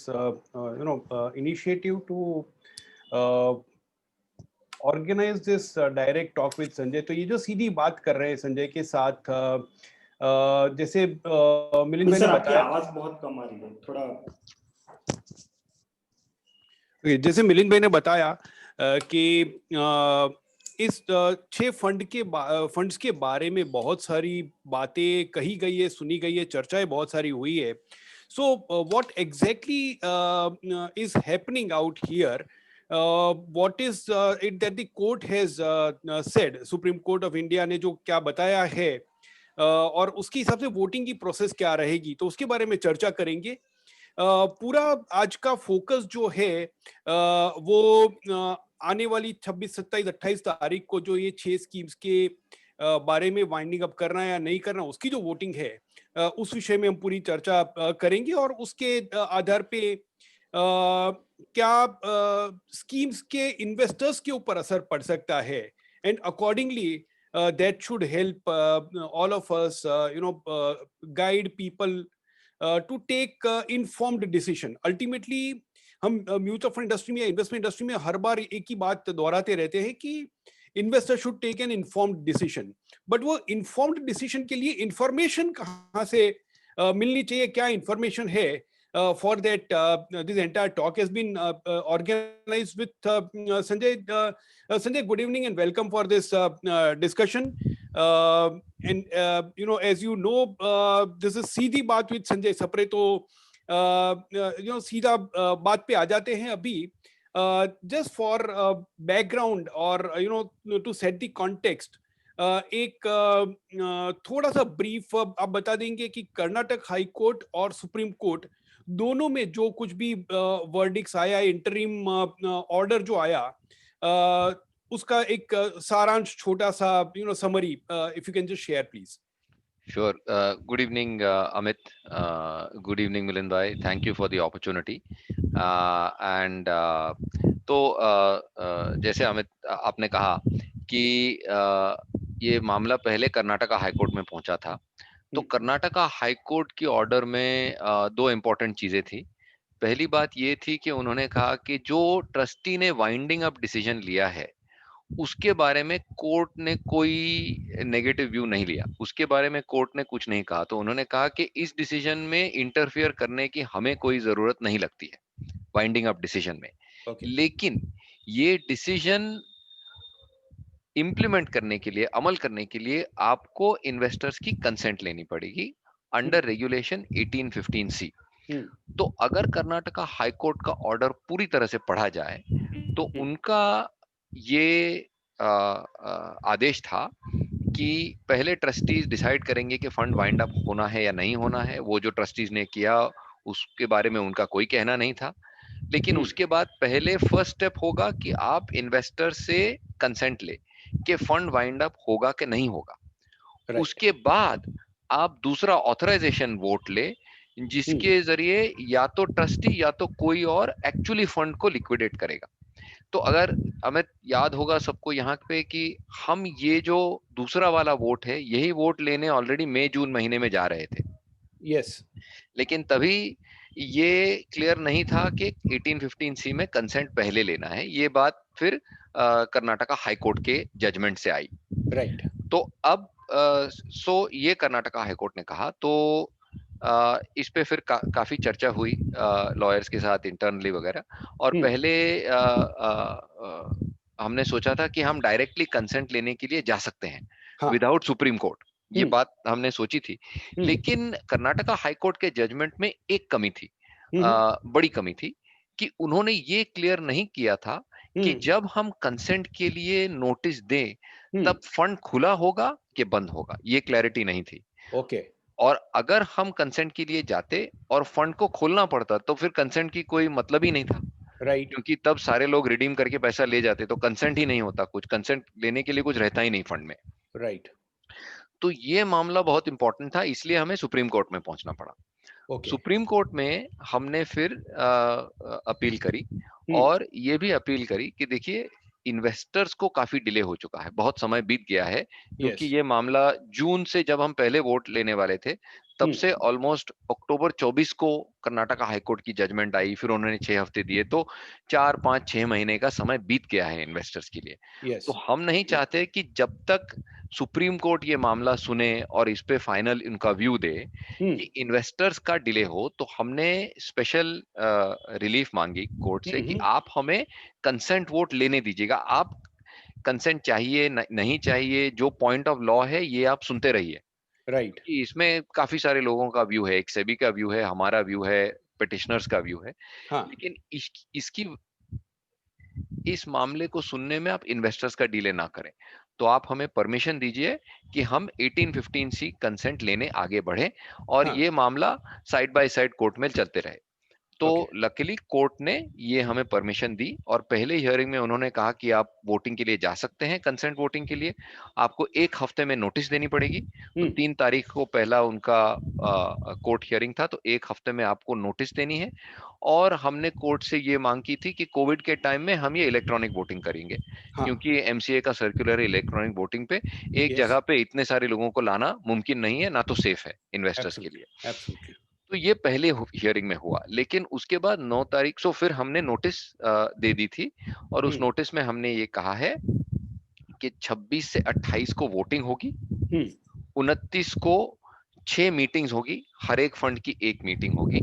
this initiative to organize this direct talk with Sanjay. तो ये जो सीधी बात कर रहे हैं संजय के साथ, जैसे मिलिंद भाई ने बताया, आवाज बहुत कम आ रही है थोड़ा. जैसे मिलिंद भाई ने बताया कि इस 6 फंड्स के बारे में बहुत सारी बातें कही गई है, सुनी गई है, चर्चाएं बहुत सारी हुई है. So what exactly is happening out here? What is it that the court has said? Supreme Court of India ने जो क्या बताया है और उसके हिसाब से वोटिंग की प्रोसेस क्या रहेगी, तो उसके बारे में चर्चा करेंगे. पूरा आज का फोकस जो है वो आने वाली 26, 27, 28 तारीख को जो ये 6 स्कीम्स के बारे में वाइंडिंग अप करना है या नहीं करना, उसकी जो वोटिंग है उस विषय में हम पूरी चर्चा करेंगे और उसके आधार पे क्या स्कीम्स के इन्वेस्टर्स के ऊपर असर पड़ सकता है, and accordingly that should help all of us guide people to take informed decision. Ultimately हम म्यूचुअल फंड इंडस्ट्री में या इन्वेस्टमेंट इंडस्ट्री में हर बार एक ही बात दोहराते रहते हैं कि investor should take an informed decision, but वो इन्फॉर्म्ड डिसीजन के लिए इंफॉर्मेशन कहाँ से मिलनी चाहिए, क्या इंफॉर्मेशन है. For that, this entire talk has been organized with Sanjay. Sanjay, good evening and welcome for this discussion. And as you know, this is सीधी बात with Sanjay Sapre. तो सीधा बात पे आ जाते हैं अभी. Just for background or to set the context, एक थोड़ा सा ब्रीफ आप बता देंगे कि कर्नाटक हाई कोर्ट और सुप्रीम कोर्ट दोनों में जो कुछ भी वर्डिक्स आया, इंटरिम ऑर्डर जो आया, उसका एक सारांश छोटा सा summary, if you can just share please. Sure. Good evening, Amit. Good evening, Milind bhai. Thank you for the opportunity. And तो जैसे अमित आपने कहा कि ये मामला पहले कर्नाटका हाई कोर्ट में पहुंचा था. तो कर्नाटका हाई कोर्ट की ऑर्डर में 2 इम्पोर्टेंट चीजें थी. पहली बात ये थी कि उन्होंने कहा कि जो ट्रस्टी ने वाइंडिंग अप डिसीजन लिया है उसके बारे में कोर्ट ने कोई नेगेटिव व्यू नहीं लिया, उसके बारे में कोर्ट ने कुछ नहीं कहा. तो उन्होंने कहा कि इस डिसीजन में इंटरफियर करने की हमें कोई जरूरत नहीं लगती है वाइंडिंग अप डिसीजन में. लेकिन ये डिसीजन इम्प्लीमेंट करने के लिए, अमल करने के लिए आपको इन्वेस्टर्स की कंसेंट लेनी पड़ेगी अंडर रेगुलेशन 1815C. तो अगर कर्नाटका हाई कोर्ट का ऑर्डर पूरी तरह से पढ़ा जाए तो उनका ये आदेश था कि पहले ट्रस्टीज डिसाइड करेंगे कि फंड वाइंड अप होना है या नहीं होना है. वो जो ट्रस्टीज ने किया उसके बारे में उनका कोई कहना नहीं था. लेकिन उसके बाद पहले फर्स्ट स्टेप होगा कि आप इन्वेस्टर से कंसेंट ले कि फंड वाइंड अप होगा कि नहीं होगा. उसके बाद आप दूसरा ऑथराइजेशन वोट ले जिसके जरिए या तो ट्रस्टी या तो कोई और एक्चुअली फंड को लिक्विडेट करेगा. तो अगर हमें याद होगा सबको यहाँ पे कि हम ये जो दूसरा वाला वोट है यही वोट लेने ऑलरेडी मई जून महीने में जा रहे थे. यस. लेकिन तभी ये क्लियर नहीं था कि 1815C में कंसेंट पहले लेना है. ये बात फिर कर्नाटका हाई कोर्ट के जजमेंट से आई. राइट. तो अब ये कर्नाटका हाई कोर्ट ने कहा. तो इस पे फिर काफी चर्चा हुई लॉयर्स के साथ इंटरनली वगैरह. और पहले हमने सोचा था कि हम डायरेक्टली कंसेंट लेने के लिए जा सकते हैं विदाउट सुप्रीम कोर्ट. ये बात हमने सोची थी. लेकिन कर्नाटका हाई कोर्ट के जजमेंट में एक कमी थी, बड़ी कमी थी, कि उन्होंने ये क्लियर नहीं किया था कि जब हम कंसेंट के लिए नोटिस दें तब फंड खुला होगा कि बंद होगा. ये क्लैरिटी नहीं थी. ओके. और अगर हम कंसेंट के लिए जाते और फंड को खोलना पड़ता तो फिर कंसेंट की कोई मतलब ही नहीं था. राइट. क्योंकि तब सारे लोग रिडीम करके पैसा ले जाते तो कंसेंट ही नहीं होता, कुछ कंसेंट लेने के लिए कुछ रहता ही नहीं फंड में. राइट. तो ये मामला बहुत इंपॉर्टेंट था, इसलिए हमें सुप्रीम कोर्ट में पहुंचना पड़ा. सुप्रीम कोर्ट में हमने फिर अपील करी और ये भी अपील करी कि देखिए इन्वेस्टर्स को काफी डिले हो चुका है, बहुत समय बीत गया है. क्योंकि ये मामला जून से जब हम पहले वोट लेने वाले थे तब से ऑलमोस्ट अक्टूबर 24 को कर्नाटका हाईकोर्ट की जजमेंट आई, फिर उन्होंने 6 हफ्ते दिए, तो 4, 5, 6 महीने का समय बीत गया है इन्वेस्टर्स के लिए। यस। तो हम नहीं चाहते कि जब तक सुप्रीम कोर्ट ये मामला सुने और इस पे फाइनल इनका व्यू दे कि इन्वेस्टर्स का डिले हो, तो हमने स्पेशल रिलीफ मांगी कोर्ट से कि आप हमें कंसेंट वोट लेने दीजिएगा। आप कंसेंट चाहिए नहीं चाहिए, जो पॉइंट ऑफ लॉ है ये आप सुनते रहिए। राइट। कि इसमें काफी सारे लोगों का व्यू है, एक सेबी का व्यू है, हमारा व्यू है, पिटिशनर्स का व्यू है। हाँ। लेकिन इस मामले को सुनने में आप इन्वेस्टर्स का डिले ना करें, तो आप हमें परमिशन दीजिए कि हम 1815C कंसेंट लेने आगे बढ़े और हाँ। ये मामला साइड बाय साइड कोर्ट में चलते रहे। तो ओके। लकीली कोर्ट ने ये हमें परमिशन दी और पहले हियरिंग में उन्होंने कहा कि आप वोटिंग के लिए जा सकते हैं, कंसेंट वोटिंग के लिए। आपको 1 हफ्ते में नोटिस देनी पड़ेगी। तो 3 तारीख को पहला उनका कोर्ट हियरिंग था, तो 1 हफ्ते में आपको नोटिस देनी है। और हमने कोर्ट से ये मांग की थी कि कोविड के टाइम में हम ये इलेक्ट्रॉनिक वोटिंग करेंगे, हाँ। क्योंकि एमसीए का सर्कुलर है इलेक्ट्रॉनिक वोटिंग पे। एक यस। जगह पे इतने सारे लोगों को लाना मुमकिन नहीं है, ना तो सेफ है इन्वेस्टर्स के लिए। Absolutely, absolutely. तो ये पहले हियरिंग में हुआ, लेकिन उसके बाद 9 तारीख से फिर हमने नोटिस दे दी थी और उस नोटिस में हमने ये कहा है कि 26 से 28 को वोटिंग होगी, 29 को 6 मीटिंग्स होगी, हर एक फंड की 1 मीटिंग होगी।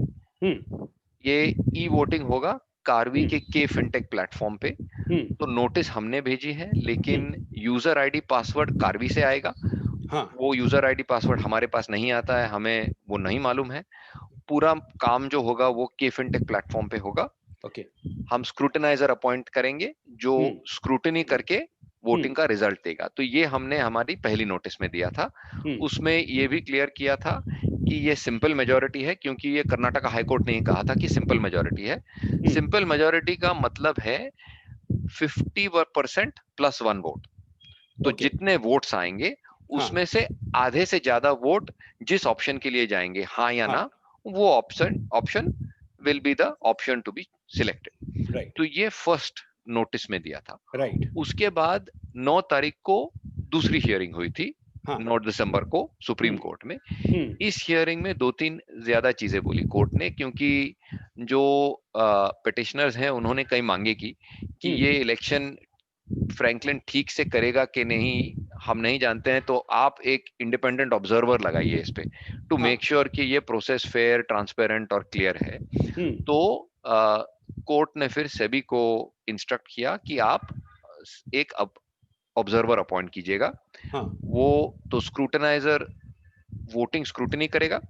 ये ई वोटिंग होगा कार्वी के फिनटेक प्लेटफॉर्म पे। तो नोटिस हमने भेजी है, लेकिन यूजर आईडी पासवर्ड कार्वी से आएगा। हाँ। वो यूजर आईडी पासवर्ड हमारे पास नहीं आता है, हमें वो नहीं मालूम है। पूरा काम जो होगा वो के फिनटेक प्लेटफॉर्म पे होगा। ओके। हम स्क्रूटनाइजर अपॉइंट करेंगे जो स्क्रूटनी करके वोटिंग का रिजल्ट देगा। तो ये हमने हमारी पहली नोटिस में दिया था। उसमें ये भी क्लियर किया था कि ये सिंपल मेजॉरिटी है, क्योंकि ये कर्नाटका हाईकोर्ट ने कहा था कि सिंपल मेजॉरिटी है। सिंपल मेजॉरिटी का मतलब है 50% प्लस 1 वोट। तो जितने वोट्स आएंगे उसमें से आधे से ज्यादा वोट जिस ऑप्शन के लिए जाएंगे, हाँ या ना, वो option will be the option to be selected. Right. तो ये फर्स्ट नोटिस में दिया था। राइट। उसके बाद 9 तारीख को दूसरी हियरिंग हुई थी, हाँ। 9 दिसंबर को सुप्रीम कोर्ट में। इस हियरिंग में 2-3 ज्यादा चीजें बोली कोर्ट ने, क्योंकि जो पिटिशनर्स हैं उन्होंने कई मांगे की कि ये इलेक्शन फ्रैंकलिन ठीक से करेगा कि नहीं हम नहीं जानते हैं, तो आप एक इंडिपेंडेंट ऑब्जर्वर लगाइए इस पे, टू मेक श्योर कि ये प्रोसेस फेयर, ट्रांसपेरेंट और क्लियर है। तो कोर्ट ने फिर सेबी को इंस्ट्रक्ट किया कि आप एक ऑब्जर्वर अपॉइंट कीजिएगा। वो तो स्क्रूटनाइजर वोटिंग स्क्रूटनी करेगा,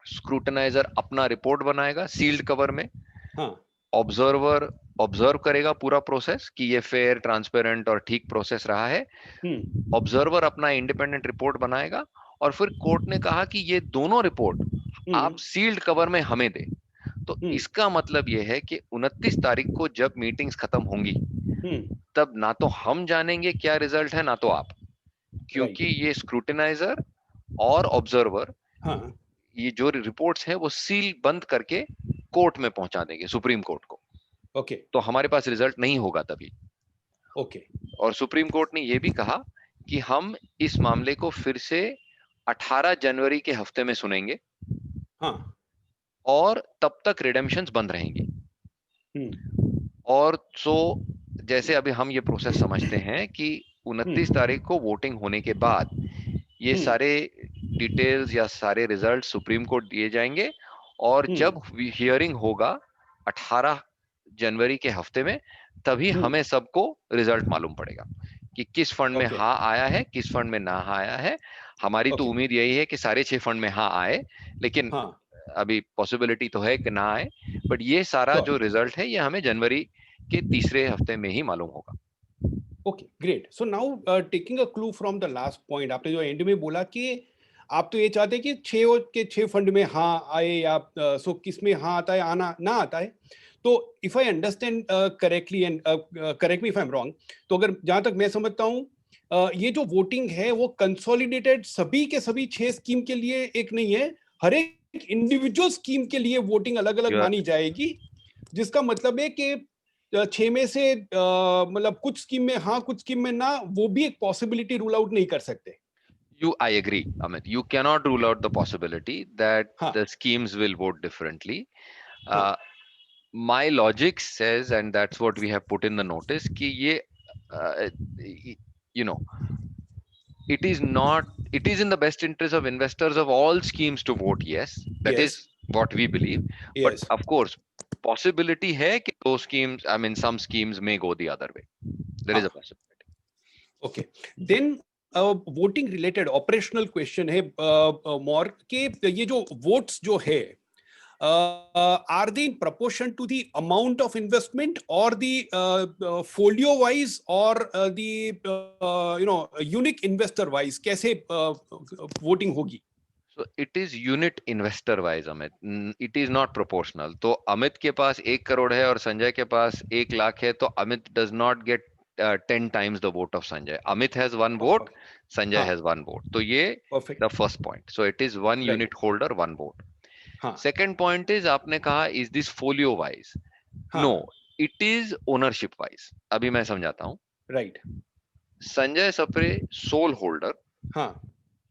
स्क्रूटनाइजर अपना रिपोर्ट बनाएगा सील्ड कवर में, ऑब्जर्वर ऑब्जर्व करेगा पूरा प्रोसेस कि ये फेयर, ट्रांसपेरेंट और ठीक प्रोसेस रहा है। ऑब्जर्वर अपना इंडिपेंडेंट रिपोर्ट बनाएगा और फिर कोर्ट ने कहा कि ये दोनों रिपोर्ट आप सील्ड कवर में हमें दे। तो इसका मतलब ये है कि 29 तारीख को जब मीटिंग्स खत्म होंगी तब ना तो हम जानेंगे क्या रिजल्ट है, ना तो आप, क्योंकि ये स्क्रूटिनाइजर और ऑब्जर्वर ये जो रिपोर्ट्स है वो सील बंद करके कोर्ट में पहुंचा देंगे, सुप्रीम कोर्ट को। ओके। तो हमारे पास रिजल्ट नहीं होगा तभी। ओके। और सुप्रीम कोर्ट ने ये भी कहा कि हम इस मामले को फिर से 18 जनवरी के हफ्ते में सुनेंगे। और तब तक रिडेम्पशंस बंद रहेंगी। और सो जैसे अभी हम ये प्रोसेस समझते हैं कि 29 तारीख को वोटिंग होने के बाद ये सारे डिटेल्स या सारे रिजल्ट सुप्रीम कोर्ट दिए जाएंगे, और जब हियरिंग होगा 18 जनवरी के हफ्ते में, तभी हमें सबको रिजल्ट मालूम पड़ेगा कि किस फंड में हाँ आया है, किस फंड में ना आया है। हमारी तो उम्मीद यही है कि सारे 6 फंड में हाँ आए, लेकिन अभी पॉसिबिलिटी तो है कि ना आए। बट ये सारा जो रिजल्ट है ये हमें जनवरी के तीसरे हफ्ते में ही मालूम होगा। Okay, great. So now taking a clue from the last point, आपने जो एंड में बोला कि आप तो ये चाहते हैं कि 6 फंड में हाँ आए, या सो किस में हाँ आता है, आना ना आता है। तो if I understand correctly, and correct me if I am wrong, तो अगर जहां तक मैं समझता हूँ ये जो वोटिंग है वो कंसोलिडेटेड सभी के सभी 6 स्कीम के लिए एक नहीं है, हर एक इंडिविजुअल स्कीम के लिए वोटिंग अलग अलग मानी जाएगी, जिसका मतलब है कि 6 में से मतलब कुछ स्कीम में हाँ, कुछ स्कीम में ना, वो भी एक पॉसिबिलिटी रूल आउट नहीं कर सकते। I agree, Amit. You cannot rule out the possibility that हाँ the schemes will vote differently. हाँ Uh, my logic says, and that's what we have put in the notice, कि ये, you know, it is not, it is in the best interest of investors of all schemes to vote yes. That yes is what we believe. But yes of course, possibility है कि those schemes, I mean, some schemes may go the other way. There is a हाँ possibility. Okay then voting related operational question है more के ये जो votes जो है are they in proportion to the amount of investment or the folio wise or the unique investor wise कैसे voting होगी? So it is unit investor wise, Amit. It is not proportional. तो अमित के पास 1 करोड़ है और संजय के पास 1 लाख है, तो Amit does not get 10 times the vote of Sanjay. Amit has 1 vote, Sanjay हाँ has 1 vote. तो ये perfect the first point. So it is 1 right unit holder, 1 vote. हाँ Second point is आपने कहा is this folio wise? हाँ No, it is ownership wise. अभी मैं समझाता हूँ. right Sanjay Sapre sole holder हाँ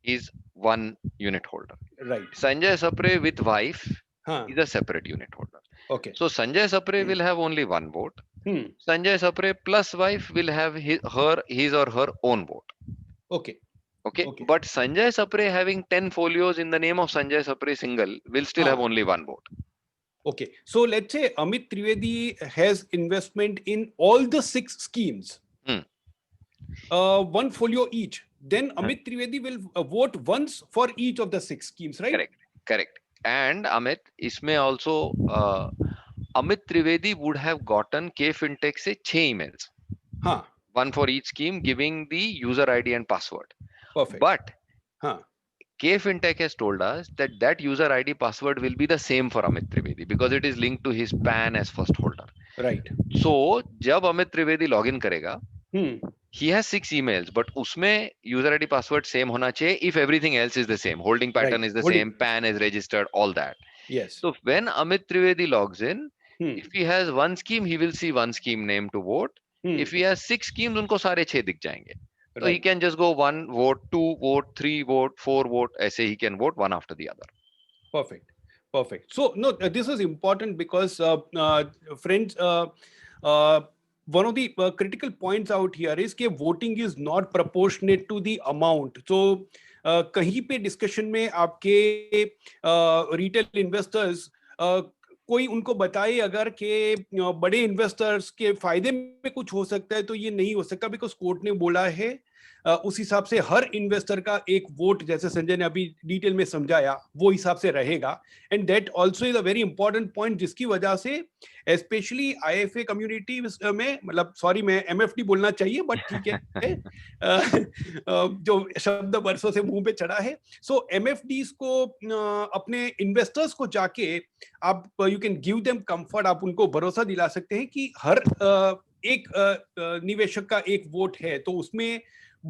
is 1 unit holder. right Sanjay Sapre with wife हाँ is a separate unit holder. okay So Sanjay Sapre will have only 1 vote. hmm Sanjay Sapre plus wife will have his or her own vote. okay Okay. okay But Sanjay Sapre having 10 folios in the name of Sanjay Sapre single will still have हाँ only 1 vote. okay so let's say Amit Trivedi has investment in all the 6 schemes one folio each then Amit Trivedi will vote once for each of the 6 schemes right Correct. Correct. And Amit, इसमें also Amit Trivedi would have gotten K Fintech से 6 emails. हाँ One for each scheme giving the user ID and password. perfect But हाँ K Fintech has told us that that user ID password will be the same for Amit Trivedi because it is linked to his PAN as first holder. right So जब Amit Trivedi login करेगा, hmm he has 6 emails, but उसमें user ID password same होना चाहिए if everything else is the same. Holding pattern right is the holding same, PAN is registered, all that. yes So when Amit Trivedi logs in, hmm if he has 1 scheme, he will see 1 scheme name to vote. hmm If he has 6 schemes, उनको सारे 6 दिख जाएंगे. So he right can just go 1 vote, 2 vote, 3 vote, 4 vote. ऐसे he can vote one after the other. perfect perfect so no this is important because friends one of the critical points out here is कि voting is not proportionate to the amount so कहीं पे discussion में आपके retail investors कोई उनको बताए अगर के बड़े इन्वेस्टर्स के फायदे में कुछ हो सकता है तो ये नहीं हो सकता बिकॉज कोर्ट ने बोला है उस हिसाब से हर इन्वेस्टर का एक वोट जैसे संजय ने अभी डिटेल में समझाया वो हिसाब से रहेगा and that also is a very important point जिसकी वजह से स्पेशली आईएफए कम्युनिटी में मतलब सॉरी मैं एमएफडी बोलना चाहिए बट ठीक है जो शब्द वर्षों से मुंह पे चढ़ा है सो एमएफडीज को अपने इन्वेस्टर्स को जाके आप you can give them comfort आप उनको भरोसा दिला सकते हैं कि हर एक निवेशक का एक वोट है तो उसमें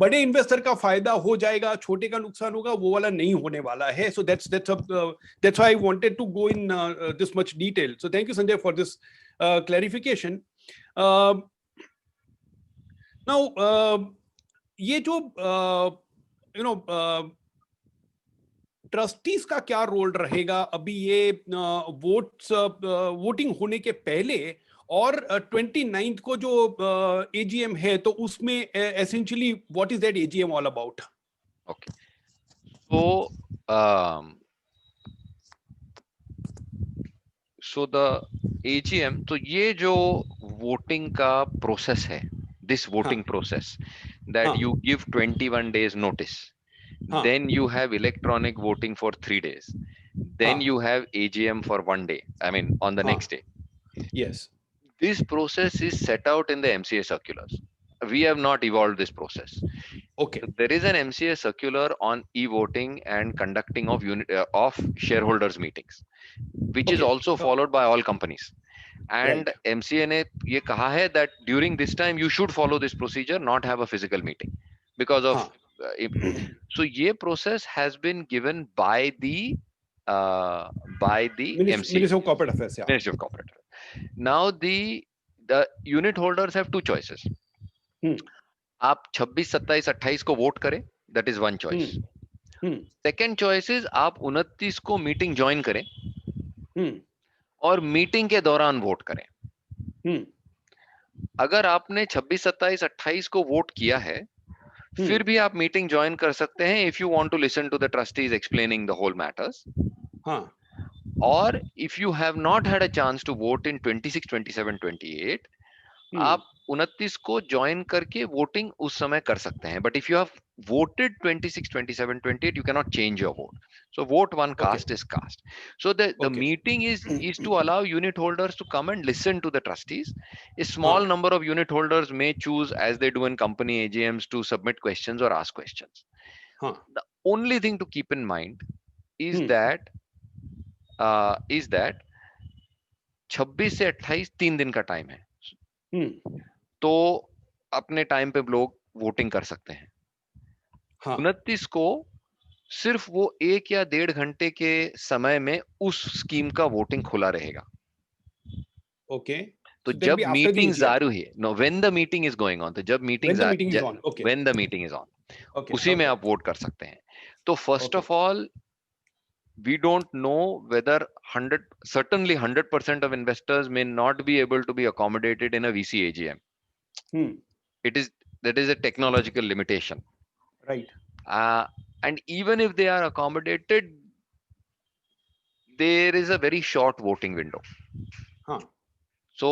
बड़े इन्वेस्टर का फायदा हो जाएगा छोटे का नुकसान होगा वो वाला नहीं होने वाला है so that's why I wanted to go in this much detail so thank you Sanjay for this clarification now ये जो यू नो ट्रस्टीज का क्या रोल रहेगा अभी ये वोटिंग होने के पहले और 29th को जो एजीएम है तो उसमें essentially what is that AGM all about okay so the AGM तो ये जो वोटिंग का प्रोसेस है this voting process that you give 21 days notice then you have electronic voting for 3 days then you have AGM for 1 day I mean on the next day yes this process is set out in the MCA circulars we have not evolved this process okay so there is an MCA circular on e-voting and conducting of shareholders meetings which is also followed by all companies and MCA ने ये कहा है that during this time you should follow this procedure not have a physical meeting because of so ये process has been given by the Ministry of Corporate Affairs Ministry of Corporate Affairs. Now the unit holders have 2 choices आप 26, 27, 28 को vote करें that is one choice second choice is आप 29 को meeting join करें और meeting के दौरान vote करें। अगर आपने 26, 27, 28 को वोट किया है, फिर भी आप मीटिंग ज्वाइन कर सकते हैं if you want to listen to the trustees explaining the whole matters. और if you have not had a chance to vote in 26, 27, 28, आप 29 को ज्वाइन करके वोटिंग उस समय कर सकते हैं। But if you have voted 26, 27, 28, you cannot change your vote. So vote one, cast is cast. So the meeting is to allow unit holders to come and listen to the trustees. A small number of unit holders may choose, as they do in company AGMs, to submit questions or ask questions. The only thing to keep in mind is that 26 से 28 3 दिन का time है, तो अपने time पे लोग voting कर सकते हैं। 29 को सिर्फ वो 1 या 1.5 घंटे के समय में उस स्कीम का वोटिंग खुला रहेगा। तो जब मीटिंग जारी है, no, when the meeting is going on, तो जब meeting when the meeting is on, उसी में आप वोट कर सकते हैं। तो first of all, we don't know whether 100% of investors may not be able to be accommodated in a VC AGM. That is a technological limitation, right? And even if they are accommodated, there is a very short voting window. So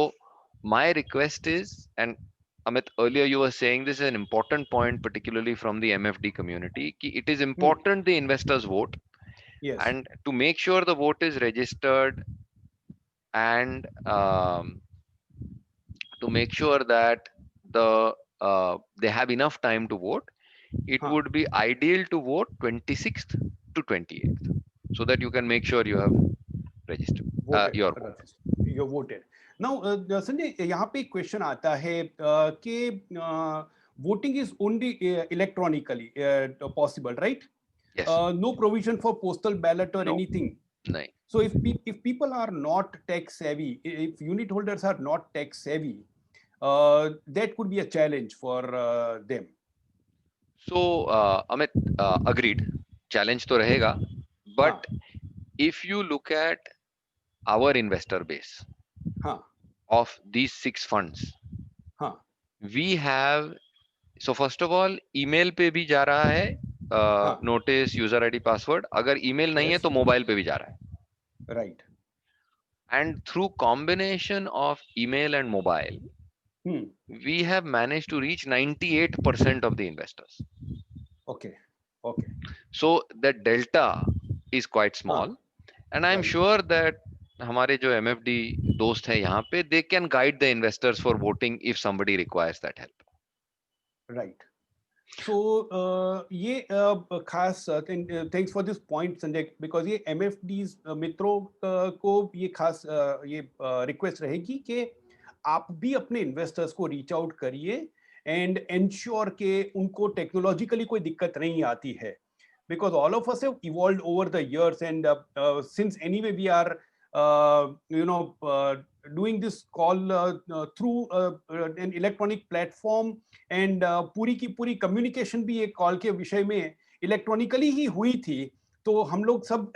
my request is, and Amit, earlier you were saying this is an important point, particularly from the MFD community, ki it is important the investors vote. Yes. And to make sure the vote is registered, and to make sure that they have enough time to vote, it would be ideal to vote 26th to 28th, so that you can make sure you have registered your vote. You voted. Now, Sanjay, यहाँ पे एक question आता है कि voting is only electronically possible, right? Yes. No provision for postal ballot or anything. No. So if people are not tech savvy, if unit holders are not tech savvy, that could be a challenge for them. So Amit, agreed, challenge तो रहेगा, but if you look at our investor base of these 6 funds, we have, so first of all, email पे भी जा रहा है notice, user ID, password. अगर email नहीं है तो मोबाइल पे भी जा रहा है, right? And through combination of email and mobile, we have managed to reach 98% of the investors. Okay. So the delta is quite small, and I am sure that हमारे जो MFD दोस्त हैं यहाँ पे, they can guide the investors for voting if somebody requires that help. Right. So ये खास thanks for this point, Sanjay, because ये MFDs मित्रों को ये खास ये रिक्वेस्ट रहेगी कि आप भी अपने इन्वेस्टर्स को रीच आउट करिए एंड एंश्योर के उनको टेक्नोलॉजिकली कोई दिक्कत नहीं आती है, because all of us have evolved over the years, and since anyway we are doing this call through an electronic platform, and पूरी की पूरी communication भी एक कॉल के विषय में इलेक्ट्रॉनिकली ही हुई थी, तो हम लोग सब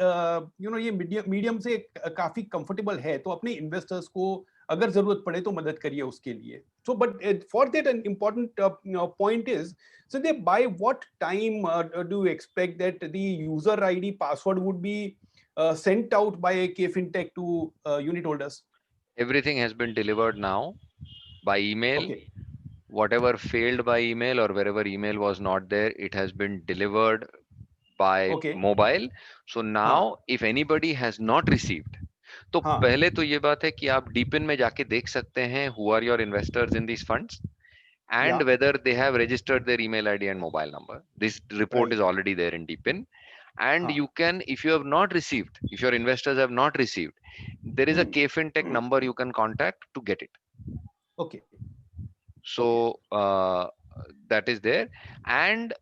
ये मीडियम से काफी कंफर्टेबल है, तो अपने इन्वेस्टर्स को अगर जरूरत पड़े तो मदद करिए उसके लिए। So but for that, an important point is, so by what time do you expect that the user ID password would be sent out by KFintech to unit holders? Everything has been delivered now by email. Okay. Whatever failed by email or wherever email was not there, it has been delivered by mobile. So now if anybody has not received, तो पहले तो ये बात है कि आप डीपिन में जाके देख सकते हैं who are your investors in these funds and whether they have registered their email ID and mobile number. This report is already there in DeepIn, and you can, if you have not received, if your investors have not received, there is a KFintech number you can contact to get it. Okay. So that is there, and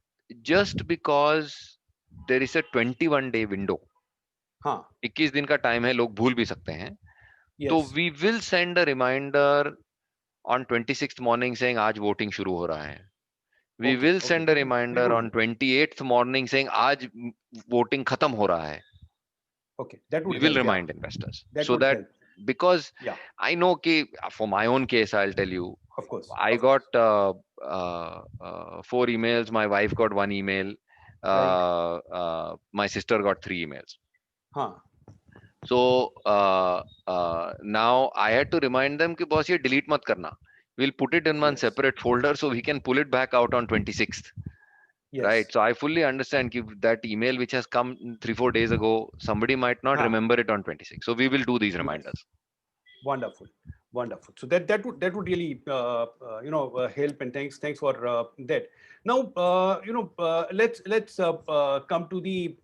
just because there is a 21-day window, 21 दिन का time है, लोग भूल भी सकते हैं, तो we will send a reminder on 26th morning saying आज वोटिंग शुरू हो रहा है, We Okay, will okay, send a that reminder would on 28th morning saying आज voting खत्म हो रहा है. okay, that We would will help. Yeah, remind investors that so would that, help. because Yeah, I know कि for my own case I'll tell you, of course. I Of course. got 4 emails, my wife got 1 email, my sister got 3 emails. हाँ, So now I had to remind them कि boss ये delete मत करना. We'll put it in one yes, separate folder so we can pull it back out on 26th. Right. yes, So I fully understand that email which has come 3-4 days ago, somebody might not हाँ, remember it on 26. So we will do these yes. reminders. Wonderful, wonderful. So that would really help, and thanks for that. Now let's come to the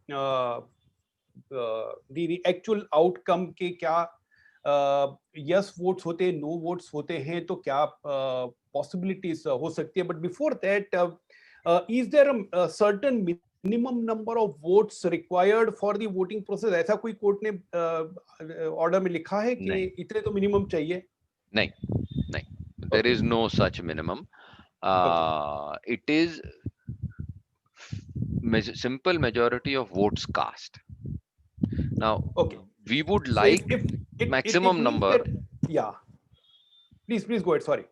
actual outcome के क्या yes votes होते हैं, no votes होते हैं, तो क्या possibilities हो सकती है. But before that, is there a certain minimum number of votes required for the voting process? ऐसा कोई कोर्ट ने ऑर्डर में लिखा है कि नहीं, इतने तो मिनिमम चाहिए? नहीं, नहीं. There Okay, is no such minimum. It is simple majority of votes cast. Now, okay. we would So like if it maximum means number. that, yeah. Please go ahead. Sorry.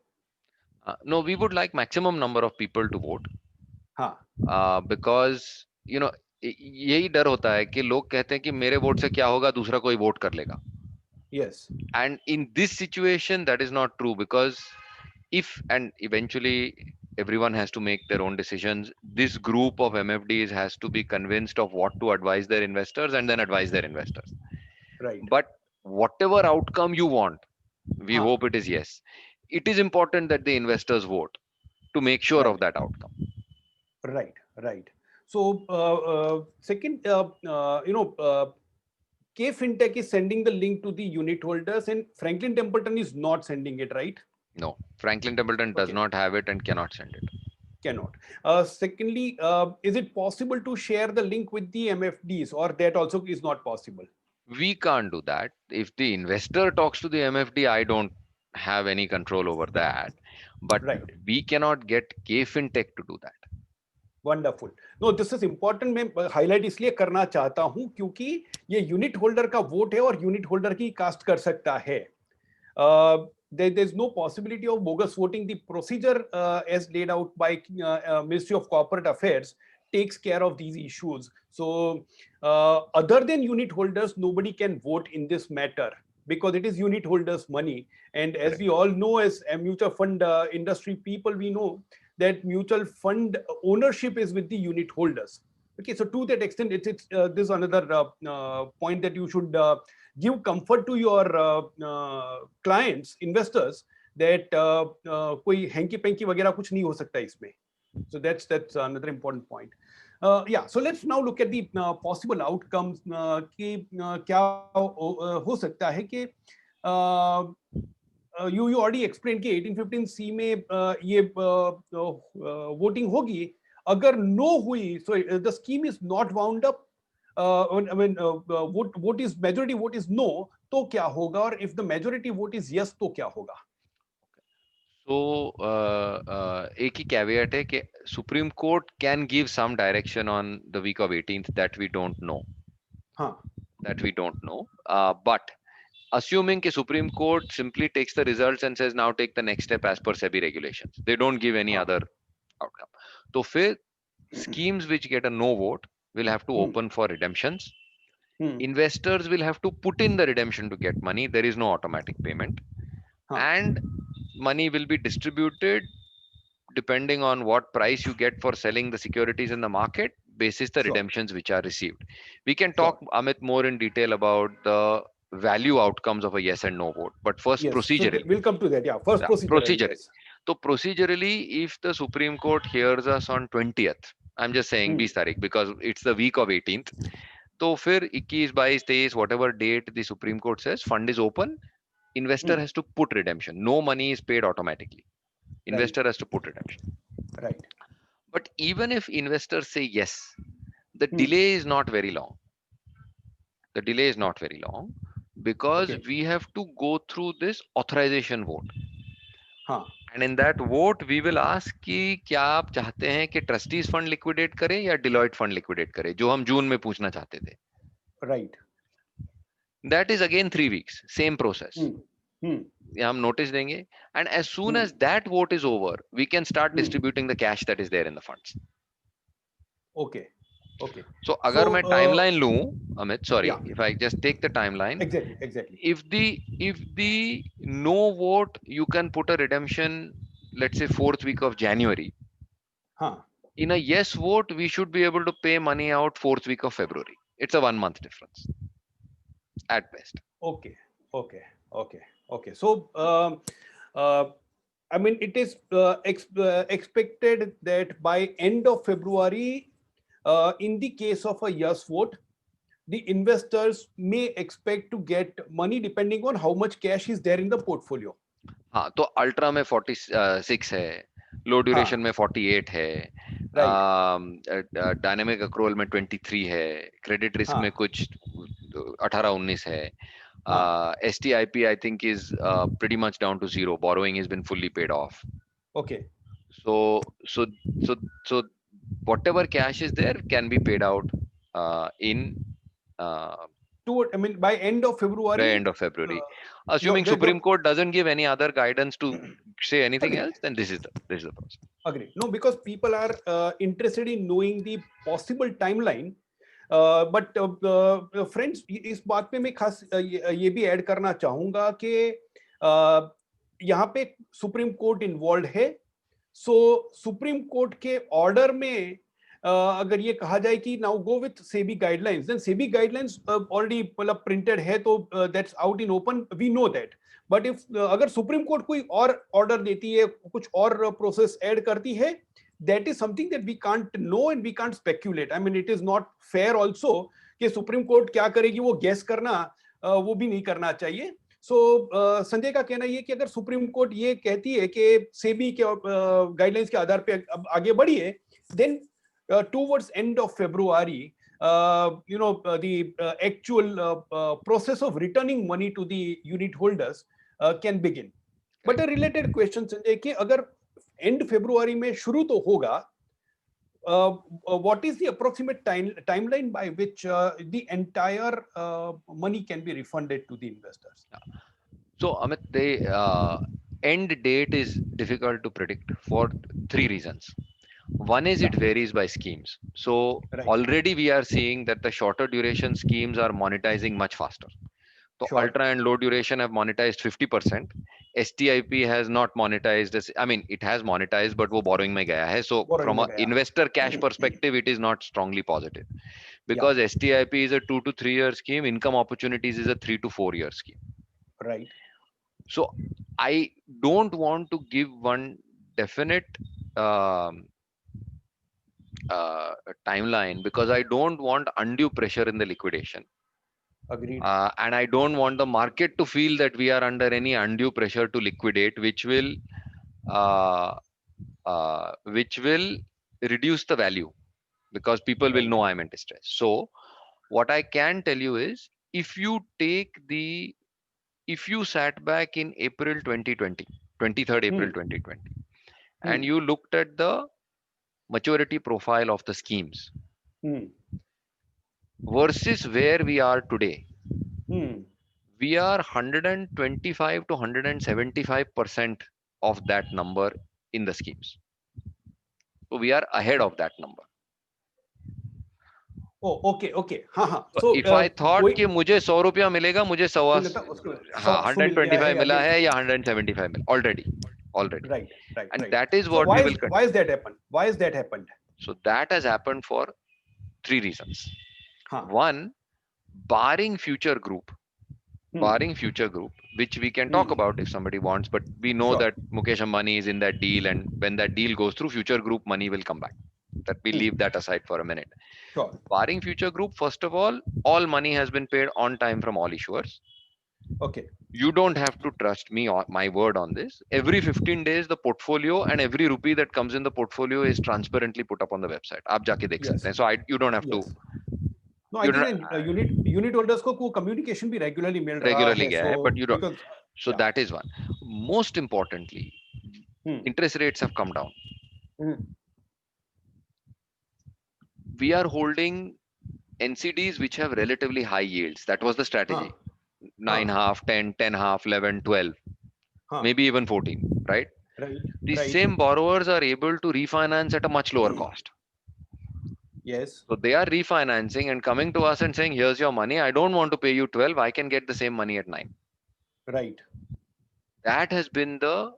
No, we would like maximum number of people to vote. हाँ, Because यही डर होता है कि लोग कहते हैं कि मेरे वोट से क्या होगा, दूसरा कोई वोट कर लेगा. yes, And in this situation that is not true, because if and eventually everyone has to make their own decisions, this group of MFDs has to be convinced of what to advise their investors and then advise their investors. right. But whatever outcome you want, we हाँ, hope it is yes. It is important that the investors vote to make sure right. of that outcome. Right. So, second, K Fintech is sending the link to the unit holders, and Franklin Templeton is not sending it, right? No, Franklin Templeton does Okay, not have it and cannot send it. cannot. Secondly, is it possible to share the link with the MFDs, or that also is not possible? We can't do that. If the investor talks to the MFD, I don't have any control over that. But Right. we cannot get K Fintech to do that. Wonderful. No, this is important. मैं highlight इसलिए करना चाहता हूं क्योंकि ये unit holder का vote है और यूनिट होल्डर की कास्ट कर सकता है. There is no possibility of bogus voting. The procedure as laid out by Ministry of Corporate Affairs takes care of these issues. So other than unit holders, nobody can vote in this matter because it is unit holders' money. And as we all know, as a mutual fund industry people, we know that mutual fund ownership is with the unit holders. Okay, so to that extent, it's this is another point that you should give comfort to your clients, investors, that कोई hanky panky वगैरह कुछ नहीं हो सकता इसमें. So that's another important point. Yeah, so let's now look at the possible outcomes. कि क्या हो सकता है कि you already explained कि 1815C में ये voting होगी. अगर no हुई, so the scheme is not wound up. When vote is majority vote is no, तो क्या होगा? और if the majority vote is yes, तो क्या होगा? So एक ही caveat है कि Supreme Court can give some direction on the week of 18th that we don't know. हाँ. That we don't know. But assuming कि Supreme Court simply takes the results and says now take the next step as per SEBI regulations, they don't give any other outcome. तो फिर schemes which get a no vote will have to open for redemptions. Investors will have to put in the redemption to get money. There is no automatic payment. And money will be distributed depending on what price you get for selling the securities in the market, basis the redemptions which are received. We can talk, Amit, more in detail about the value outcomes of a yes and no vote. But first, Yes, procedurally. So we'll come to that. Yeah, first procedurally. Yes. So procedurally, if the Supreme Court hears us on 20th, I'm just saying 20 तारीख because it's the week of 18th. तो फिर 21, 22, 23, whatever date the Supreme Court says, fund is open. Investor has to put redemption. No money is paid automatically. Investor has to put redemption. Right. But even if investors say yes, the delay is not very long. The delay is not very long because we have to go through this authorization vote. And in that vote we will ask कि क्या आप चाहते हैं कि trustees fund liquidate करें या Deloitte fund liquidate करें, जो हम जून में पूछना चाहते थे. Right. That is again 3 weeks, same process. यहाँ हम notice देंगे, and as soon as that vote is over, we can start distributing the cash that is there in the funds. Okay. Okay. So अगर मैं timeline लूँ, Amit, sorry, Yeah. if I just take the timeline. Exactly. If the no vote, you can put a redemption, let's say 4th week of January. Huh. In a yes vote, we should be able to pay money out 4th week of February. It's a 1 month difference at best. Okay. So, I mean, it is expected that by end of February, in the case of a yes vote, the investors may expect to get money depending on how much cash is there in the portfolio. हाँ, तो ultra में 46 है, लो duration में 48 है, dynamic accrual में 23 है, credit risk में कुछ 18-19 है, STIP I think is pretty much down to zero. Borrowing has been fully paid off. Okay. So whatever cash is there can be paid out in by end of February. By end of February. Assuming Supreme Court doesn't give any other guidance to say anything else, then this is the process. Agree. No, because people are interested in knowing the possible timeline. But friends, इस बात पे मैं खास ये भी add करना चाहूंगा कि यहाँ पे सुप्रीम कोर्ट इन्वॉल्व है. सो सुप्रीम कोर्ट के ऑर्डर में अगर ये कहा जाए कि now go with SEBI guidelines, then SEBI guidelines already मतलब प्रिंटेड है, तो that's out in open, we know that. But if अगर सुप्रीम कोर्ट कोई और ऑर्डर देती है, कुछ और प्रोसेस ऐड करती है, that is something that we can't know and we can't speculate. I mean, it is not fair also कि सुप्रीम कोर्ट क्या करेगी वो गेस करना वो भी नहीं करना चाहिए. सो संजय का कहना ये कि अगर सुप्रीम कोर्ट ये कहती है कि सेबी के गाइडलाइंस के आधार पे आगे बढ़ी है, then towards end of February, the actual process of returning money to the unit holders can begin. But a related question, Sanjay, कि अगर end February में शुरू तो होगा, what is the approximate timeline by which the entire money can be refunded to the investors? So Amit, the end date is difficult to predict for 3 reasons. One is it varies by schemes. So already we are seeing that the shorter duration schemes are monetizing much faster. So ultra and low duration have monetized 50%. STIP has not monetized. I mean, it has monetized, but वो borrowing में गया है. So from an investor cash perspective, it is not strongly positive. Because STIP is a 2 to 3 year scheme. Income opportunities is a 3 to 4 year scheme. Right. So I don't want to give one definite timeline because I don't want undue pressure in the liquidation. Agreed. And I don't want the market to feel that we are under any undue pressure to liquidate, which will reduce the value because people will know I'm in distress. So what I can tell you is, if you sat back in April 2020, 23rd April 2020, and you looked at the maturity profile of the schemes versus where we are today, we are 125 to 175% of that number in the schemes. So we are ahead of that number. Oh, okay. हाँ. So if I thought कि मुझे 100 रुपया मिलेगा, मुझे 125 मिला है या 175 मिला already. Right. And that is what we will continue. Why has that happened? So that has happened for 3 reasons. One, barring future group, which we can talk about if somebody wants, but we know that Mukesh Ambani is in that deal, and when that deal goes through, future group money will come back. That we leave that aside for a minute. Sure. Barring future group, first of all money has been paid on time from all issuers. Okay. You don't have to trust me or my word on this. Every 15 days, the portfolio and every rupee that comes in the portfolio is transparently put up on the website. आप जाके देख सकते हैं. So you don't have to. No, I think unit holders को communication भी regularly मिल रहा है. Regularly गया है, but you don't. So that is one. Most importantly, interest rates have come down. We are holding NCDs which have relatively high yields. That was the strategy. 9.5, 10, 10.5, 11, 12, maybe even 14, right? These same borrowers are able to refinance at a much lower cost. Yes. So they are refinancing and coming to us and saying, here's your money. I don't want to pay you 12. I can get the same money at 9. Right. That has been the